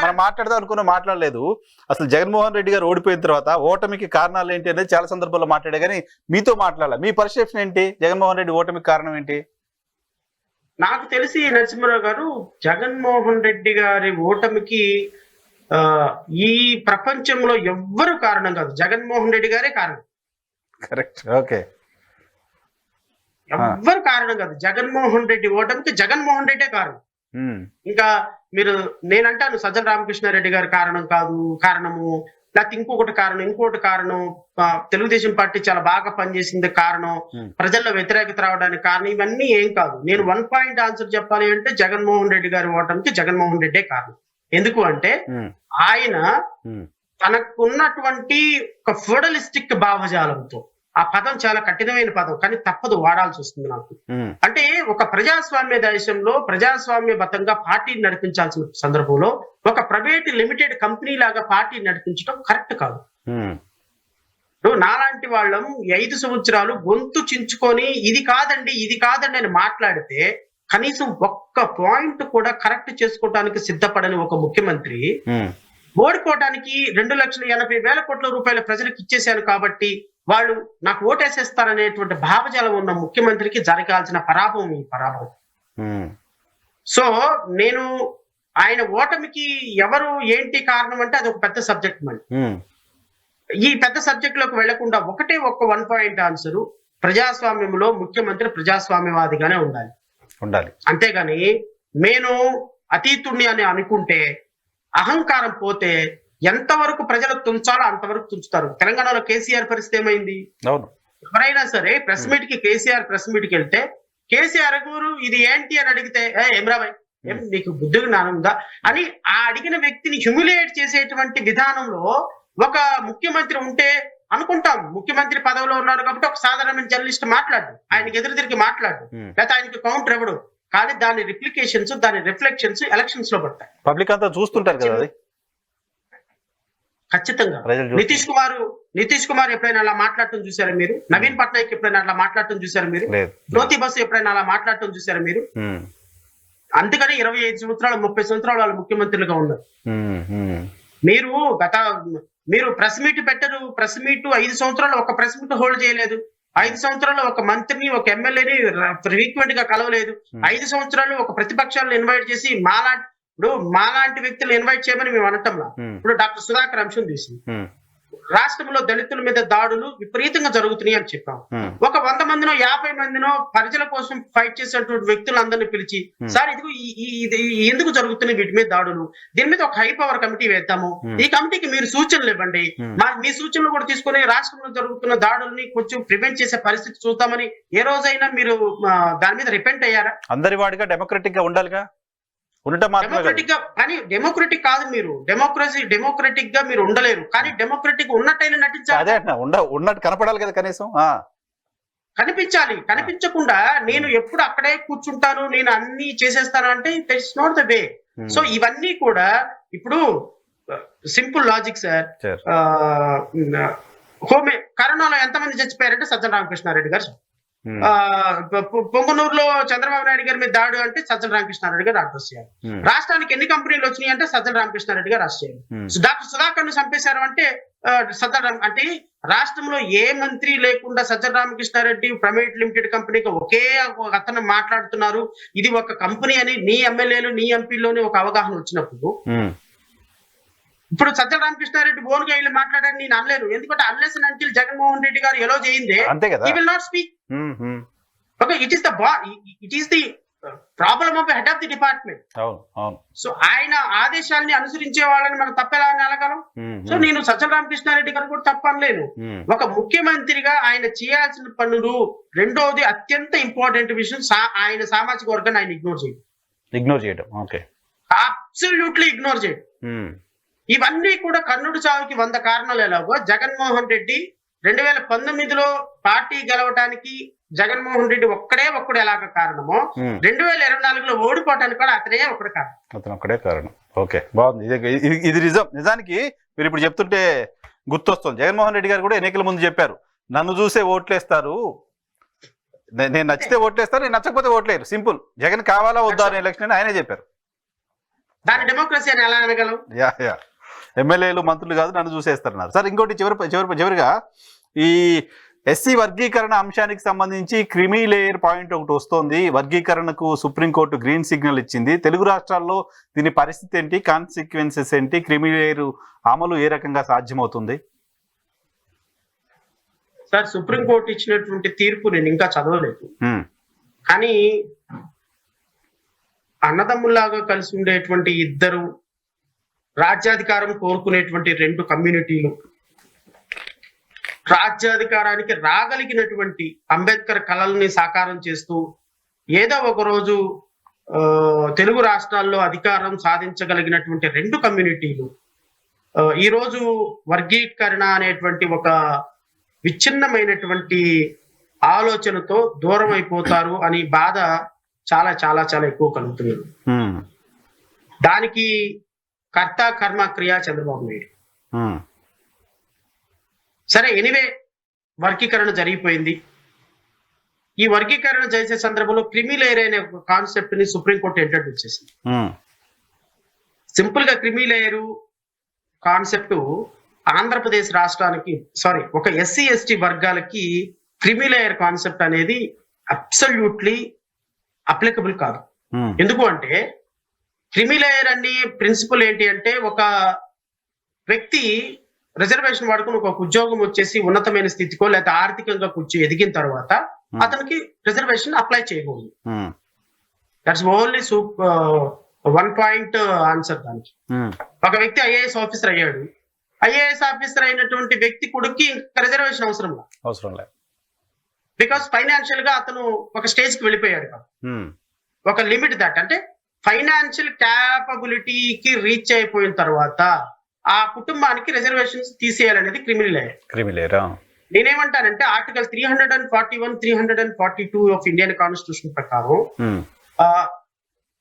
మనం మాట్లాడదాం అనుకున్నా మాట్లాడలేదు. అసలు జగన్మోహన్ రెడ్డి గారు ఓడిపోయిన తర్వాత ఓటమికి కారణాలు ఏంటి అనేది చాలా సందర్భాల్లో మాట్లాడే, కానీ మీతో మాట్లాడాలి. మీ పర్సెప్షన్ ఏంటి? జగన్మోహన్ రెడ్డి ఓటమికి కారణం ఏంటి? నాకు తెలిసి నరసింహారావు గారు, జగన్మోహన్ రెడ్డి గారి ఓటమికి ఈ ప్రపంచంలో ఎవ్వరు కారణం కాదు, జగన్మోహన్ రెడ్డి గారే కారణం. Correct, okay. ఎవ్వరు కారణం కాదు, జగన్మోహన్ రెడ్డి ఓటమికి జగన్మోహన్ రెడ్డే కారణం. ఇంకా నేనంటాను సజ్జల రామకృష్ణారెడ్డి గారి కారణం కాదు, కారణము లేకపోతే ఇంకొకటి కారణం తెలుగుదేశం పార్టీ చాలా బాగా పనిచేసింది కారణం, ప్రజల్లో వ్యతిరేకత రావడానికి కారణం, ఇవన్నీ ఏం కాదు. నేను 1 పాయింట్ ఆన్సర్ చెప్పాలి అంటే జగన్మోహన్ రెడ్డి గారి ఓటమికి జగన్మోహన్ రెడ్డే కారణం. ఎందుకు అంటే ఆయన తనకున్నటువంటి ఒక ఫెడరలిస్టిక్ భావజాలంతో, ఆ పదం చాలా కఠినమైన పదం కానీ తప్పదు, వాడాల్సి వస్తుంది నాకు. అంటే ఒక ప్రజాస్వామ్య దేశంలో ప్రజాస్వామ్యబద్ధంగా పార్టీని నడిపించాల్సిన సందర్భంలో ఒక ప్రైవేట్ లిమిటెడ్ కంపెనీ లాగా పార్టీని నడిపించడం కరెక్ట్ కాదు. నాలాంటి వాళ్ళం 5 సంవత్సరాలు గొంతు చించుకొని ఇది కాదండి అని మాట్లాడితే కనీసం ఒక్క పాయింట్ కూడా కరెక్ట్ చేసుకోవడానికి సిద్ధపడని ఒక ముఖ్యమంత్రి ఓడిపోవడానికి 2,80,000 కోట్ల రూపాయల ప్రజలకు ఇచ్చేశాను కాబట్టి వాళ్ళు నాకు ఓటేసేస్తారనేటువంటి భావజాలం ఉన్న ముఖ్యమంత్రికి జరగాల్సిన పరాభవం ఈ పరాభవం. సో నేను ఆయన ఓటమికి ఎవరు ఏంటి కారణం అంటే అది ఒక పెద్ద సబ్జెక్ట్. మళ్ళీ ఈ పెద్ద సబ్జెక్ట్ లోకి వెళ్లకుండా ఒక్క 1 పాయింట్ ఆన్సర్, ప్రజాస్వామ్యంలో ముఖ్యమంత్రి ప్రజాస్వామ్యవాదిగానే ఉండాలి. అంతేగాని నేను అతీతుణ్ణి అని అనుకుంటే, అహంకారం పోతే ఎంతవరకు ప్రజలకు తుంచాలో అంతవరకు తుంచుతారు. తెలంగాణలో కేసీఆర్ పరిస్థితి ఏమైంది? ఎవరైనా సరే ప్రెస్ మీట్ కి, కేసీఆర్ ప్రెస్ మీట్ కి వెళ్తే కేసీఆర్ గారు ఇది ఏంటి అని అడిగితే ఏమ్రాబాయ్ నీకు బుద్ధి జ్ఞానం ఉందా అని ఆ అడిగిన వ్యక్తిని హ్యూమిలియేట్ చేసేటువంటి విధానంలో ఒక ముఖ్యమంత్రి ఉంటే అనుకుంటాం, ముఖ్యమంత్రి పదవిలో ఉన్నారు కాబట్టి ఒక సాధారణ జర్నలిస్ట్ మాట్లాడు, ఆయనకి ఎదురు తిరిగి మాట్లాడు, లేకపోతే ఆయనకి కౌంటర్ ఇవ్వడు. కానీ దాని రిప్లికేషన్స్, దాని రిఫ్లెక్షన్స్ ఎలక్షన్స్ లో పడతాయి. పబ్లిక్ అంతా చూస్తుంటారు కదా. ఖచ్చితంగా నితీష్ కుమార్ ఎప్పుడైనా అలా మాట్లాడటం చూసారా మీరు? నవీన్ పట్నాయక్ ఎప్పుడైనా అలా మాట్లాడటం చూసారా మీరు? జ్యోతి బసు ఎప్పుడైనా అలా మాట్లాడటం చూసారా మీరు? అందుకని 25 సంవత్సరాలు 30 సంవత్సరాలు వాళ్ళు ముఖ్యమంత్రులుగా ఉన్నారు. మీరు ప్రెస్ మీట్ పెట్టరు. ప్రెస్ మీట్ 5 సంవత్సరాలు ఒక ప్రెస్ మీట్ హోల్డ్ చేయలేదు. 5 సంవత్సరాలు ఒక మంత్రిని, ఒక ఎమ్మెల్యేని ఫ్రీక్వెంట్ గా కలవలేదు. 5 సంవత్సరాలు ఒక ప్రతిపక్షాలను ఇన్వైట్ చేసి మాలాంటి వ్యక్తులు ఇన్వైట్ చేయమని మేము అనటంలా. ఇప్పుడు డాక్టర్ సుధాకర్ అంశం తీసింది. రాష్ట్రంలో దళితుల మీద దాడులు విపరీతంగా జరుగుతున్నాయి అని చెప్పాం. ఒక 100 మందినో 50 మందినో ప్రజల కోసం ఫైట్ చేసేటువంటి వ్యక్తులందరినీ పిలిచి సార్ ఇదిగో ఇది ఎందుకు జరుగుతున్నాయి వీటి మీద దాడులు, దీని మీద ఒక హై పవర్ కమిటీ వేద్దాము, ఈ కమిటీకి మీరు సూచనలు ఇవ్వండి, మీ సూచనలు కూడా తీసుకుని రాష్ట్రంలో జరుగుతున్న దాడుల్ని కొంచెం ప్రివెంట్ చేసే పరిస్థితి చూద్దామని ఏ రోజైనా మీరు దాని మీద రిపెంట్ అయ్యారా? అందరి వాడిగా డెమోక్రటిక్ గా ఉండాలిగా, డెమోక్రటిక్ గా. కానీ డెమోక్రటిక్ కాదు, మీరు డెమోక్రటిక్ గా మీరు ఉండలేరు, కానీ డెమోక్రటిక్ ఉన్నట్టయినా నటించాలి. అదే ఉన్నట్టు కనపడాలి కదా కనీసం. కనిపించాలి. కనిపించకుండా నేను ఎప్పుడు అక్కడే కూర్చుంటాను, నేను అన్ని చేసేస్తాను అంటే that's not the way. So ఇవన్నీ కూడా ఇప్పుడు సింపుల్ లాజిక్ సార్. కరోనాలో ఎంతమంది చచ్చిపోయారంటే సజ్జల రామకృష్ణారెడ్డి గారు, పొంగనూరులో చంద్రబాబు నాయుడు గారి మీద దాడు అంటే సజ్జల రామకృష్ణారెడ్డి గారు అరెస్ట్ చేయాలి. రాష్ట్రానికి ఎన్ని కంపెనీలు వచ్చినాయి అంటే సజ్జల రామకృష్ణారెడ్డి గారు అరెస్ట్ చేయాలి. డాక్టర్ సుధాకర్ ను చంపేశారు అంటే అంటే రాష్ట్రంలో ఏ మంత్రి లేకుండా సజ్జల రామకృష్ణారెడ్డి ప్రైవేట్ లిమిటెడ్ కంపెనీకి ఒకే అతను మాట్లాడుతున్నారు, ఇది ఒక కంపెనీ అని నీ ఎమ్మెల్యేలు నీ ఎంపీలోనే ఒక అవగాహన వచ్చినప్పుడు ఇప్పుడు సజ్జల రామకృష్ణారెడ్డి ఓన్గా వెళ్ళి మాట్లాడారు నేను అనలేను. ఎందుకంటే unless and until Jaganmohan Reddy garu ఎలా చేయిందే he will not speak. Okay, it is the problem of head of the department. So ఆయన ఆదేశాలని అనుసరించే వాళ్ళని మనం తప్పేలా అనగలం. సో నేను సజ్జల రామకృష్ణారెడ్డి గారు కూడా తప్పనలేను. ఒక ముఖ్యమంత్రిగా ఆయన చేయాల్సిన పనులు, రెండోది అత్యంత ఇంపార్టెంట్ విషయం ఆయన సామాజిక వర్గాన్ని ఆయన ఇగ్నోర్ చేయడం. అబ్సల్యూట్లీ ఇగ్నోర్ చేయడం. ఇవన్నీ కూడా కర్ణుడి చావుకి 100 కారణాలు ఎలాగో జగన్మోహన్ రెడ్డి 2019లో పార్టీ గెలవటానికి జగన్మోహన్ రెడ్డి ఒక్కడు ఎలాగ కారణమో 2024లో ఓడిపోవటానికి కూడా అతనే ఒక్కడే కారణం. ఓకే, బాగుంది. ఇది నిజానికి మీరు ఇప్పుడు చెప్తుంటే గుర్తొస్తుంది. జగన్మోహన్ రెడ్డి గారు కూడా ఎన్నికల ముందు చెప్పారు, నన్ను చూసే ఓట్లేస్తారు, నేను నచ్చితే ఓట్లేస్తారు, నేను నచ్చకపోతే ఓట్లేరు, సింపుల్. జగన్ కావాలా వద్దా అనే ఎలక్షన్ అని ఆయనే చెప్పారు. దాని డెమోక్రసీ అని ఎలా అనగలం? ఎమ్మెల్యేలు మంత్రులు కాదు నన్ను చూసేస్తున్నారు. సార్ ఇంకోటి చివరిగా ఈ ఎస్సీ వర్గీకరణ అంశానికి సంబంధించి క్రిమీ లేయర్ పాయింట్ ఒకటి వస్తోంది. వర్గీకరణకు సుప్రీంకోర్టు గ్రీన్ సిగ్నల్ ఇచ్చింది. తెలుగు రాష్ట్రాల్లో దీని పరిస్థితి ఏంటి, కాన్సిక్వెన్సెస్ ఏంటి, క్రిమీ లేయర్ అమలు ఏ రకంగా సాధ్యమవుతుంది? సార్ సుప్రీంకోర్టు ఇచ్చినటువంటి తీర్పు నేను ఇంకా చదవలేదు, కానీ అన్నదమ్ముల్లాగా కలిసి ఉండేటువంటి ఇద్దరు రాజ్యాధికారం కోరుకునేటువంటి 2 కమ్యూనిటీలు రాజ్యాధికారానికి రాగలిగినటువంటి అంబేద్కర్ కళల్ని సాకారం చేస్తూ ఏదో ఒక రోజు తెలుగు రాష్ట్రాల్లో అధికారం సాధించగలిగినటువంటి 2 కమ్యూనిటీలు ఈ రోజు వర్గీకరణ అనేటువంటి ఒక విచ్ఛిన్నమైనటువంటి ఆలోచనతో దూరం అయిపోతారు అని బాధ చాలా చాలా చాలా ఎక్కువ కలుగుతుంది. దానికి కర్త కర్మ క్రియ చంద్రబాబు నాయుడు. సరే, ఎనివే వర్గీకరణ జరిగిపోయింది. ఈ వర్గీకరణ చేసే సందర్భంలో క్రిమీ లేయర్ అనే కాన్సెప్ట్ ని సుప్రీంకోర్టు ఇంట్రడ్యూస్ చేసింది. సింపుల్ గా క్రిమీ లేయర్ కాన్సెప్ట్ ఆంధ్రప్రదేశ్ రాష్ట్రానికి ఒక ఎస్సీ ఎస్టీ వర్గాలకి క్రిమీ లేయర్ కాన్సెప్ట్ అనేది అబ్సల్యూట్లీ అప్లికబుల్ కాదు. ఎందుకు అంటే క్రిమీ లేయర్ అనే ప్రిన్సిపల్ ఏంటి అంటే, ఒక వ్యక్తి రిజర్వేషన్ వాడుకుని ఒక ఉద్యోగం వచ్చేసి ఉన్నతమైన స్థితికో లేదా ఆర్థికంగా ఎదిగిన తర్వాత అతనికి రిజర్వేషన్ అప్లై చేయకూడదు. దట్స్ ఓన్లీ 1 పాయింట్ ఆన్సర్ దానికి. ఒక వ్యక్తి ఐఏఎస్ ఆఫీసర్ అయ్యాడు, ఐఏఎస్ ఆఫీసర్ అయినటువంటి వ్యక్తి కొడుక్కి ఇంకా రిజర్వేషన్ అవసరం లేదు. బికాస్ ఫైనాన్షియల్ గా అతను ఒక స్టేజ్ కి వెళ్ళిపోయాడు. ఒక లిమిట్ అంటే ఫైనాన్షియల్ క్యాపబిలిటీకి రీచ్ అయిపోయిన తర్వాత ఆ కుటుంబానికి రిజర్వేషన్స్ తీసేయాలనేది క్రిమినల్ లేయర్. నేనేమంటానంటే ఆర్టికల్ 341, 342 ఆఫ్ ఇండియన్ కాన్స్టిట్యూషన్ ప్రకారం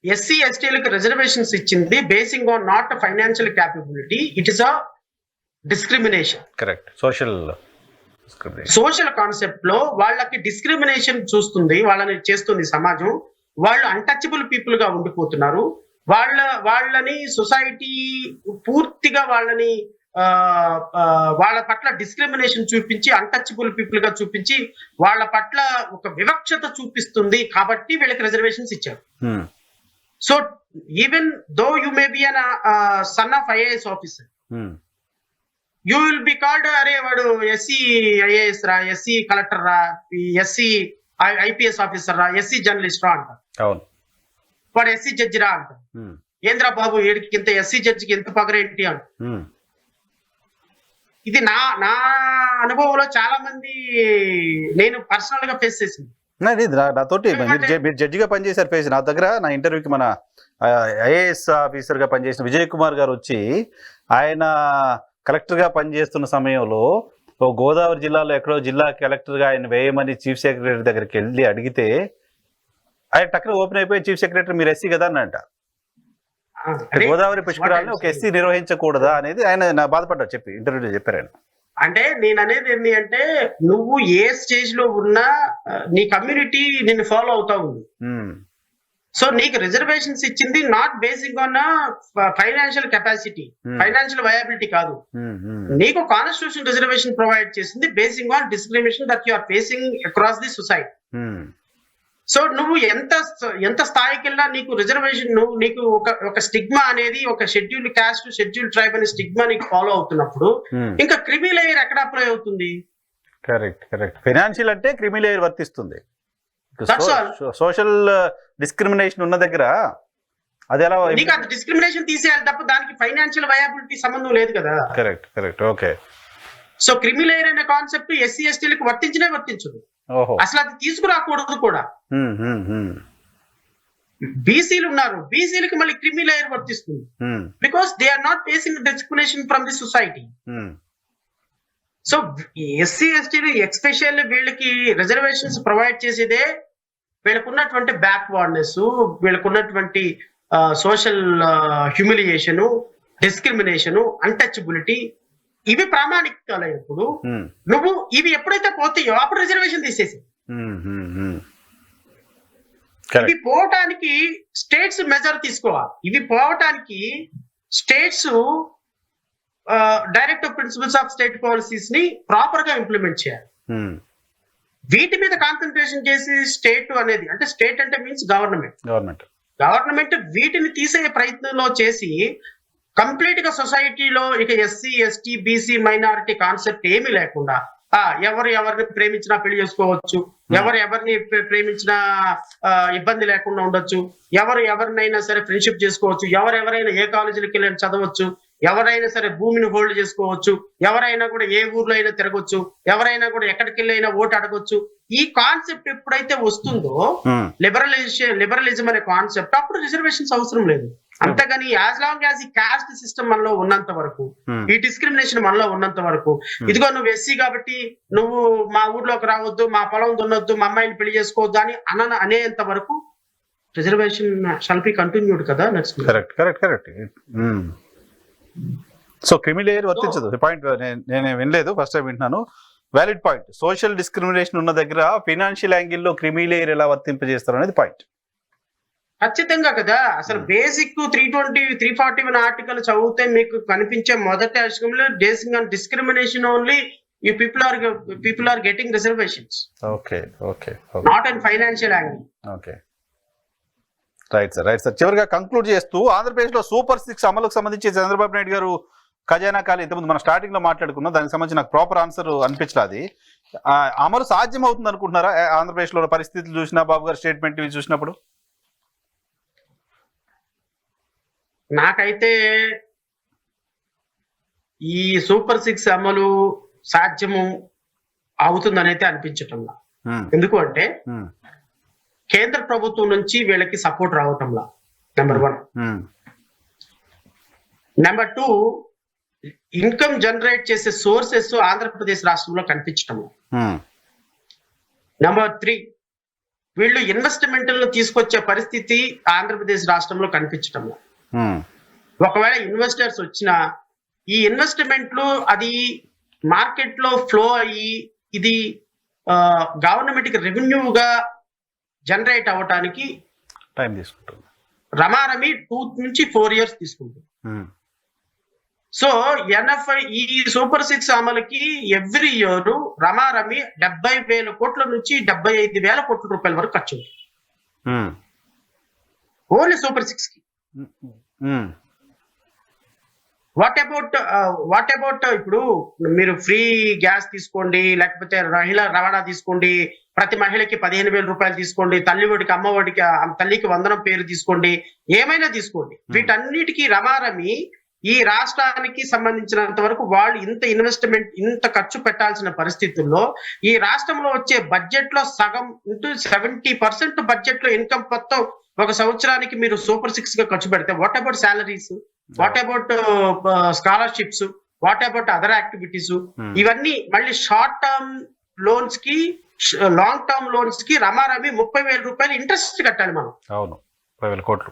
ఎస్సీ ఎస్టీలకు రిజర్వేషన్స్ ఇచ్చింది basing on not financial capability, it is a discrimination. Correct. Social concept లో వాళ్ళకి డిస్క్రిమినేషన్ చూస్తుంది, వాళ్ళని చేస్తుంది సమాజం. వాళ్ళు అన్టచబుల్ పీపుల్ గా ఉండిపోతున్నారు. వాళ్ళని సొసైటీ పూర్తిగా వాళ్ళ పట్ల డిస్క్రిమినేషన్ చూపించి అన్టచబుల్ పీపుల్ గా చూపించి వాళ్ళ పట్ల ఒక వివక్షత చూపిస్తుంది. కాబట్టి వీళ్ళకి రిజర్వేషన్స్ ఇచ్చారు. So even though you may be an son of IAS officer, you will be called అరే వాడు ఎస్సీ ఐఏఎస్ రా, ఎస్సీ కలెక్టర్ రా, ఎస్సీ ఐపీఎస్ ఆఫీసర్ రా, ఎస్సీ జర్నలిస్ట్ రా అంటారు. అవును. వాడు ఎస్సీ జడ్జి రా అంటారు. ఏంద్రా బాబు వీడికి ఇంత ఎస్సీ జడ్జికి ఎంత పగరేంటి అంట. ఇది నా నా అనుభవంలో చాలా మంది నేను పర్సనల్ గా ఫేస్ చేసింది. నాతోటి మీరు జడ్జిగా పనిచేశారు ఫేస్ నా దగ్గర నా ఇంటర్వ్యూకి మన ఐఏఎస్ ఆఫీసర్ గా పనిచేసిన విజయ్ కుమార్ గారు వచ్చి ఆయన కలెక్టర్ గా పనిచేస్తున్న సమయంలో గోదావరి జిల్లాలో ఎక్కడో జిల్లా కలెక్టర్ గా ఆయన వేయమని చీఫ్ సెక్రటరీ దగ్గరికి వెళ్ళి అడిగితే ఆయన టక్కున ఓపెన్ అయిపోయి చీఫ్ సెక్రటరీ మీరు ఎస్సీ కదా అనంట. గోదావరి పుష్కరాలని ఒక ఎస్సీ నిర్వహించకూడదా అనేది ఆయన నా బాధపడ్డారు చెప్పి ఇంటర్వ్యూలో చెప్పారు ఆయన. అంటే నేను అనేది ఏంటి అంటే నువ్వు ఏ స్టేజ్ లో ఉన్నా నీ కమ్యూనిటీ నిన్ను ఫాలో అవుతా ఉంది. సో నీకు రిజర్వేషన్స్ ఇచ్చింది not basing on financial capacity, financial viability కాదు. నీకు కాన్స్టిట్యూషన్ రిజర్వేషన్ ప్రొవైడ్ చేసింది basing on discrimination that you are facing across the society. So నువ్వు ఎంత స్థాయికి వెళ్ళినా నీకు రిజర్వేషన్ నీకు ఒక స్టిగ్మా అనేది ఒక షెడ్యూల్డ్ కాస్ట్ షెడ్యూల్డ్ ట్రైబ్ అనే స్టిగ్మా నీకు ఫాలో అవుతున్నప్పుడు ఇంకా క్రిమి లేయర్ ఎక్కడ అప్లై అవుతుంది? Correct correct. ఫైనాన్షియల్ అంటే క్రిమి లేయర్ వర్తిస్తుంది. సోషల్ డిస్క్రిమినేషన్ ఉన్న దగ్గర అది ఎలా నీకు అది డిస్క్రిమినేషన్ తీసేయాలి తప్ప దానికి ఫైనాన్షియల్ వయబిలిటీ సంబంధం లేదు కదా. Correct correct. ఓకే. సో క్రిమి లేయర్ అనే కాన్సెప్ట్ ఎస్సీ ఎస్టీలకు వర్తించదు. అసలు అది తీసుకురాకూడదు కూడా. బీసీలు ఉన్నారు, బీసీలకి మళ్ళీ క్రిమి లేయర్ వర్తిస్తుంది because they are not facing discrimination from the society. So SC ఎస్టీలు ఎక్స్పెషల్లీ వీళ్ళకి రిజర్వేషన్స్ ప్రొవైడ్ చేసేదే వీళ్ళకున్నటువంటి బ్యాక్వర్డ్నెస్, వీళ్ళకున్నటువంటి సోషల్ హ్యూమిలియేషన్, డిస్క్రిమినేషన్, అన్టచబిలిటీ ఇవి ప్రామాణికాలైనప్పుడు నువ్వు ఇవి ఎప్పుడైతే పోతాయో అప్పుడు రిజర్వేషన్ తీసేసి ఇవి పోవటానికి స్టేట్స్ మెజర్ తీసుకోవాలి. ఇవి పోవటానికి states directive principles of state policies ని ప్రాపర్ గా ఇంప్లిమెంట్ చేయాలి. వీటి మీద కాన్సన్ట్రేషన్ చేసి స్టేట్ అనేది అంటే స్టేట్ అంటే మీన్స్ గవర్నమెంట్ వీటిని తీసే ప్రయత్నంలో చేసి కంప్లీట్ గా సొసైటీలో ఇక SC ST BC minority concept ఏమీ లేకుండా ఎవరిని ప్రేమించినా పెళ్లి చేసుకోవచ్చు, ఎవరిని ప్రేమించినా ఇబ్బంది లేకుండా ఉండొచ్చు, ఎవరినైనా సరే ఫ్రెండ్షిప్ చేసుకోవచ్చు, ఎవరైనా ఏ కాలేజీలకు వెళ్ళి చదవచ్చు, ఎవరైనా సరే భూమిని హోల్డ్ చేసుకోవచ్చు, ఎవరైనా కూడా ఏ ఊర్లో అయినా తిరగొచ్చు, ఎవరైనా కూడా ఎక్కడికి వెళ్ళి అయినా ఓటు అడగొచ్చు. ఈ కాన్సెప్ట్ ఎప్పుడైతే వస్తుందో లిబరలిజం అనే కాన్సెప్ట్ అప్పుడు రిజర్వేషన్స్ అవసరం లేదు. అంతేగాని యాజ్ లాంగ్ యాజ్ ఈ కాస్ట్ సిస్టమ్ మనలో ఉన్నంత వరకు, ఈ డిస్క్రిమినేషన్ మనలో ఉన్నంత వరకు, ఇదిగో నువ్వు ఎస్సీ కాబట్టి నువ్వు మా ఊర్లోకి రావద్దు, మా పొలం దున్నొద్దు, మా అమ్మాయిని పెళ్లి చేసుకోవద్దు అని అనేంత వరకు రిజర్వేషన్ షల్ బి కంటిన్యూడ్ కదా. కరెక్ట్. సో క్రిమి లేయర్ వర్తించదు పాయింట్ నేను వినలేదు, ఫస్ట్ టైం వింటున్నాను. Valid point. సోషల్ డిస్క్రిమినేషన్ ఉన్న దగ్గర ఫైనాన్షియల్ యాంగిల్లో క్రిమి లేయర్ ఎలా వర్తింపజేస్తారు అనేది పాయింట్. ఖచ్చితంగా కదా. అసలు బేసిక్ 320, 341 ఆర్టికల్ చదివితే మీకు కనిపించే మొదటి అక్షరంలో basing on discrimination only you people are getting reservations. Okay, not and financial angle. Okay, right sir. చివరిగా కంక్లూడ్ చేస్తూ ఆంధ్రప్రదేశ్ లో సూపర్ 6 అమలుకు సంబంధించి చంద్రబాబు నాయుడు గారు ఖజానా ఖాళీ ఇంతకుముందు మన స్టార్టింగ్ లో మాట్లాడుకున్నాం, దానికి సంబంధించి నాకు ప్రాపర్ ఆన్సర్ అనిపించలేదు. అమలు సాధ్యం అవుతుంది అనుకుంటున్నారా ఆంధ్రప్రదేశ్ లో పరిస్థితులు చూసినా, బాబు గారు స్టేట్మెంట్ ఇవి చూసినప్పుడు? నాకైతే ఈ సూపర్ 6 అమలు సాధ్యము అవుతుందని అయితే అనిపించటంలా. ఎందుకు అంటే కేంద్ర ప్రభుత్వం నుంచి వీళ్ళకి సపోర్ట్ రావటంలా, నెంబర్ 1. నెంబర్ 2, ఇన్కమ్ జనరేట్ చేసే సోర్సెస్ ఆంధ్రప్రదేశ్ రాష్ట్రంలో కనిపించటంలా. నెంబర్ 3, వీళ్ళు ఇన్వెస్ట్మెంట్లను తీసుకొచ్చే పరిస్థితి ఆంధ్రప్రదేశ్ రాష్ట్రంలో కనిపించటంలా. ఒకవేళ ఇన్వెస్టర్స్ వచ్చినా ఈ ఇన్వెస్ట్మెంట్లు అది మార్కెట్ లో ఫ్లో అయ్యి ఇది గవర్నమెంట్ కి రెవెన్యూగా జనరేట్ అవ్వటానికి టైం తీసుకుంటుంది. రమారమి 2 నుంచి 4 years తీసుకుంటుంది. సో ఈ సూపర్ 6 అమలుకి ఎవ్రీ ఇయర్ రమారమి 70,000 కోట్ల నుంచి 75,000 కోట్ల రూపాయల వరకు ఖర్చు అవుతుంది ఓన్లీ సూపర్ 6 కి. వాట్ అబౌట్ ఇప్పుడు మీరు ఫ్రీ గ్యాస్ తీసుకోండి, లేకపోతే మహిళా రవాణా తీసుకోండి, ప్రతి మహిళకి 15,000 రూపాయలు తీసుకోండి, తల్లిఒడికి అమ్మఒడికి తల్లికి వందనం పేరు తీసుకోండి, ఏమైనా తీసుకోండి. వీటన్నిటికీ రమారమి ఈ రాష్ట్రానికి సంబంధించినంత వరకు వాళ్ళు ఇంత ఇన్వెస్ట్మెంట్ ఇంత ఖర్చు పెట్టాల్సిన పరిస్థితుల్లో ఈ రాష్ట్రంలో వచ్చే బడ్జెట్ లో సగం 70% బడ్జెట్ లో ఇన్కమ్ మొత్తం ఒక సంవత్సరానికి మీరు సూపర్ 6 గా ఖర్చు పెడితే what about salaries, what about scholarships, what about other activities, ఇవన్నీ మళ్ళీ షార్ట్ టర్మ్ లోన్స్ కి లాంగ్ టర్మ్ లోన్స్ కి రమారమి 30,000 రూపాయలు ఇంట్రెస్ట్ కట్టాలి మనం. అవును, 30,000 కోట్లు.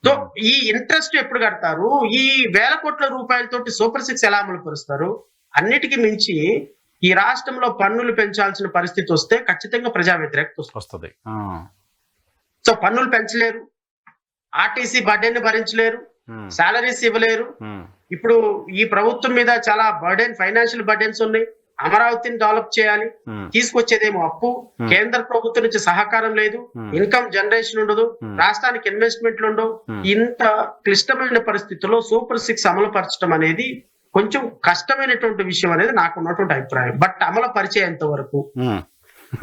సో ఈ ఇంట్రెస్ట్ ఎప్పుడు కడతారు? ఈ 1,000 కోట్ల రూపాయలతోటి సూపర్ 6 ఎలా అమలు పరుస్తారు? అన్నిటికీ మించి ఈ రాష్ట్రంలో పన్నులు పెంచాల్సిన పరిస్థితి వస్తే ఖచ్చితంగా ప్రజా వ్యతిరేకత వస్తుంది. సో పన్నులు పెంచలేరు, ఆర్టీసీ బర్డెన్ భరించలేరు, సాలరీస్ ఇవ్వలేరు. ఇప్పుడు ఈ ప్రభుత్వం మీద చాలా ఫైనాన్షియల్ బర్డెన్స్ ఉన్నాయి. అమరావతిని డెవలప్ చేయాలి, తీసుకొచ్చేదేమో అప్పు, కేంద్ర ప్రభుత్వం నుంచి సహకారం లేదు, ఇన్కమ్ జనరేషన్ ఉండదు, రాష్ట్రానికి ఇన్వెస్ట్మెంట్లు ఉండవు. ఇంత క్లిష్టమైన పరిస్థితుల్లో సూపర్ 6 అమలు పరచడం అనేది కొంచెం కష్టమైనటువంటి విషయం అనేది నాకు ఉన్నటువంటి అభిప్రాయం. బట్ అమలు పరిచేంత వరకు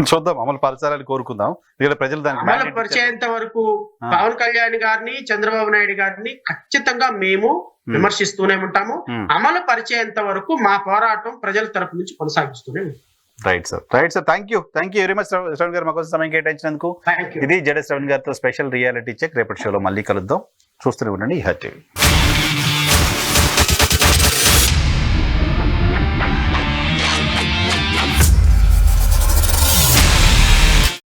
చూద్దాం, అమలు పరచాలని కోరుకుందాం. ప్రజలు అమలు పరిచేంత వరకు పవన్ కళ్యాణ్ గారిని, చంద్రబాబు నాయుడు గారిని ఖచ్చితంగా మేము విమర్శిస్తూనే ఉంటాము. అమలు పరిచేంత వరకు మా పోరాటం ప్రజల తరపు నుంచి కొనసాగిస్తూనే ఉంటాం. Right sir, thank you very much Shravan గారు, మాకోసం సమయం కేటాయించినందుకు. ఇది జడే శ్రవణ్ గారితో స్పెషల్ రియాలిటీ చెక్. రేపటి షోలో మళ్ళీ కలుద్దాం. చూస్తూనే ఉండండి ఈ టీవీ.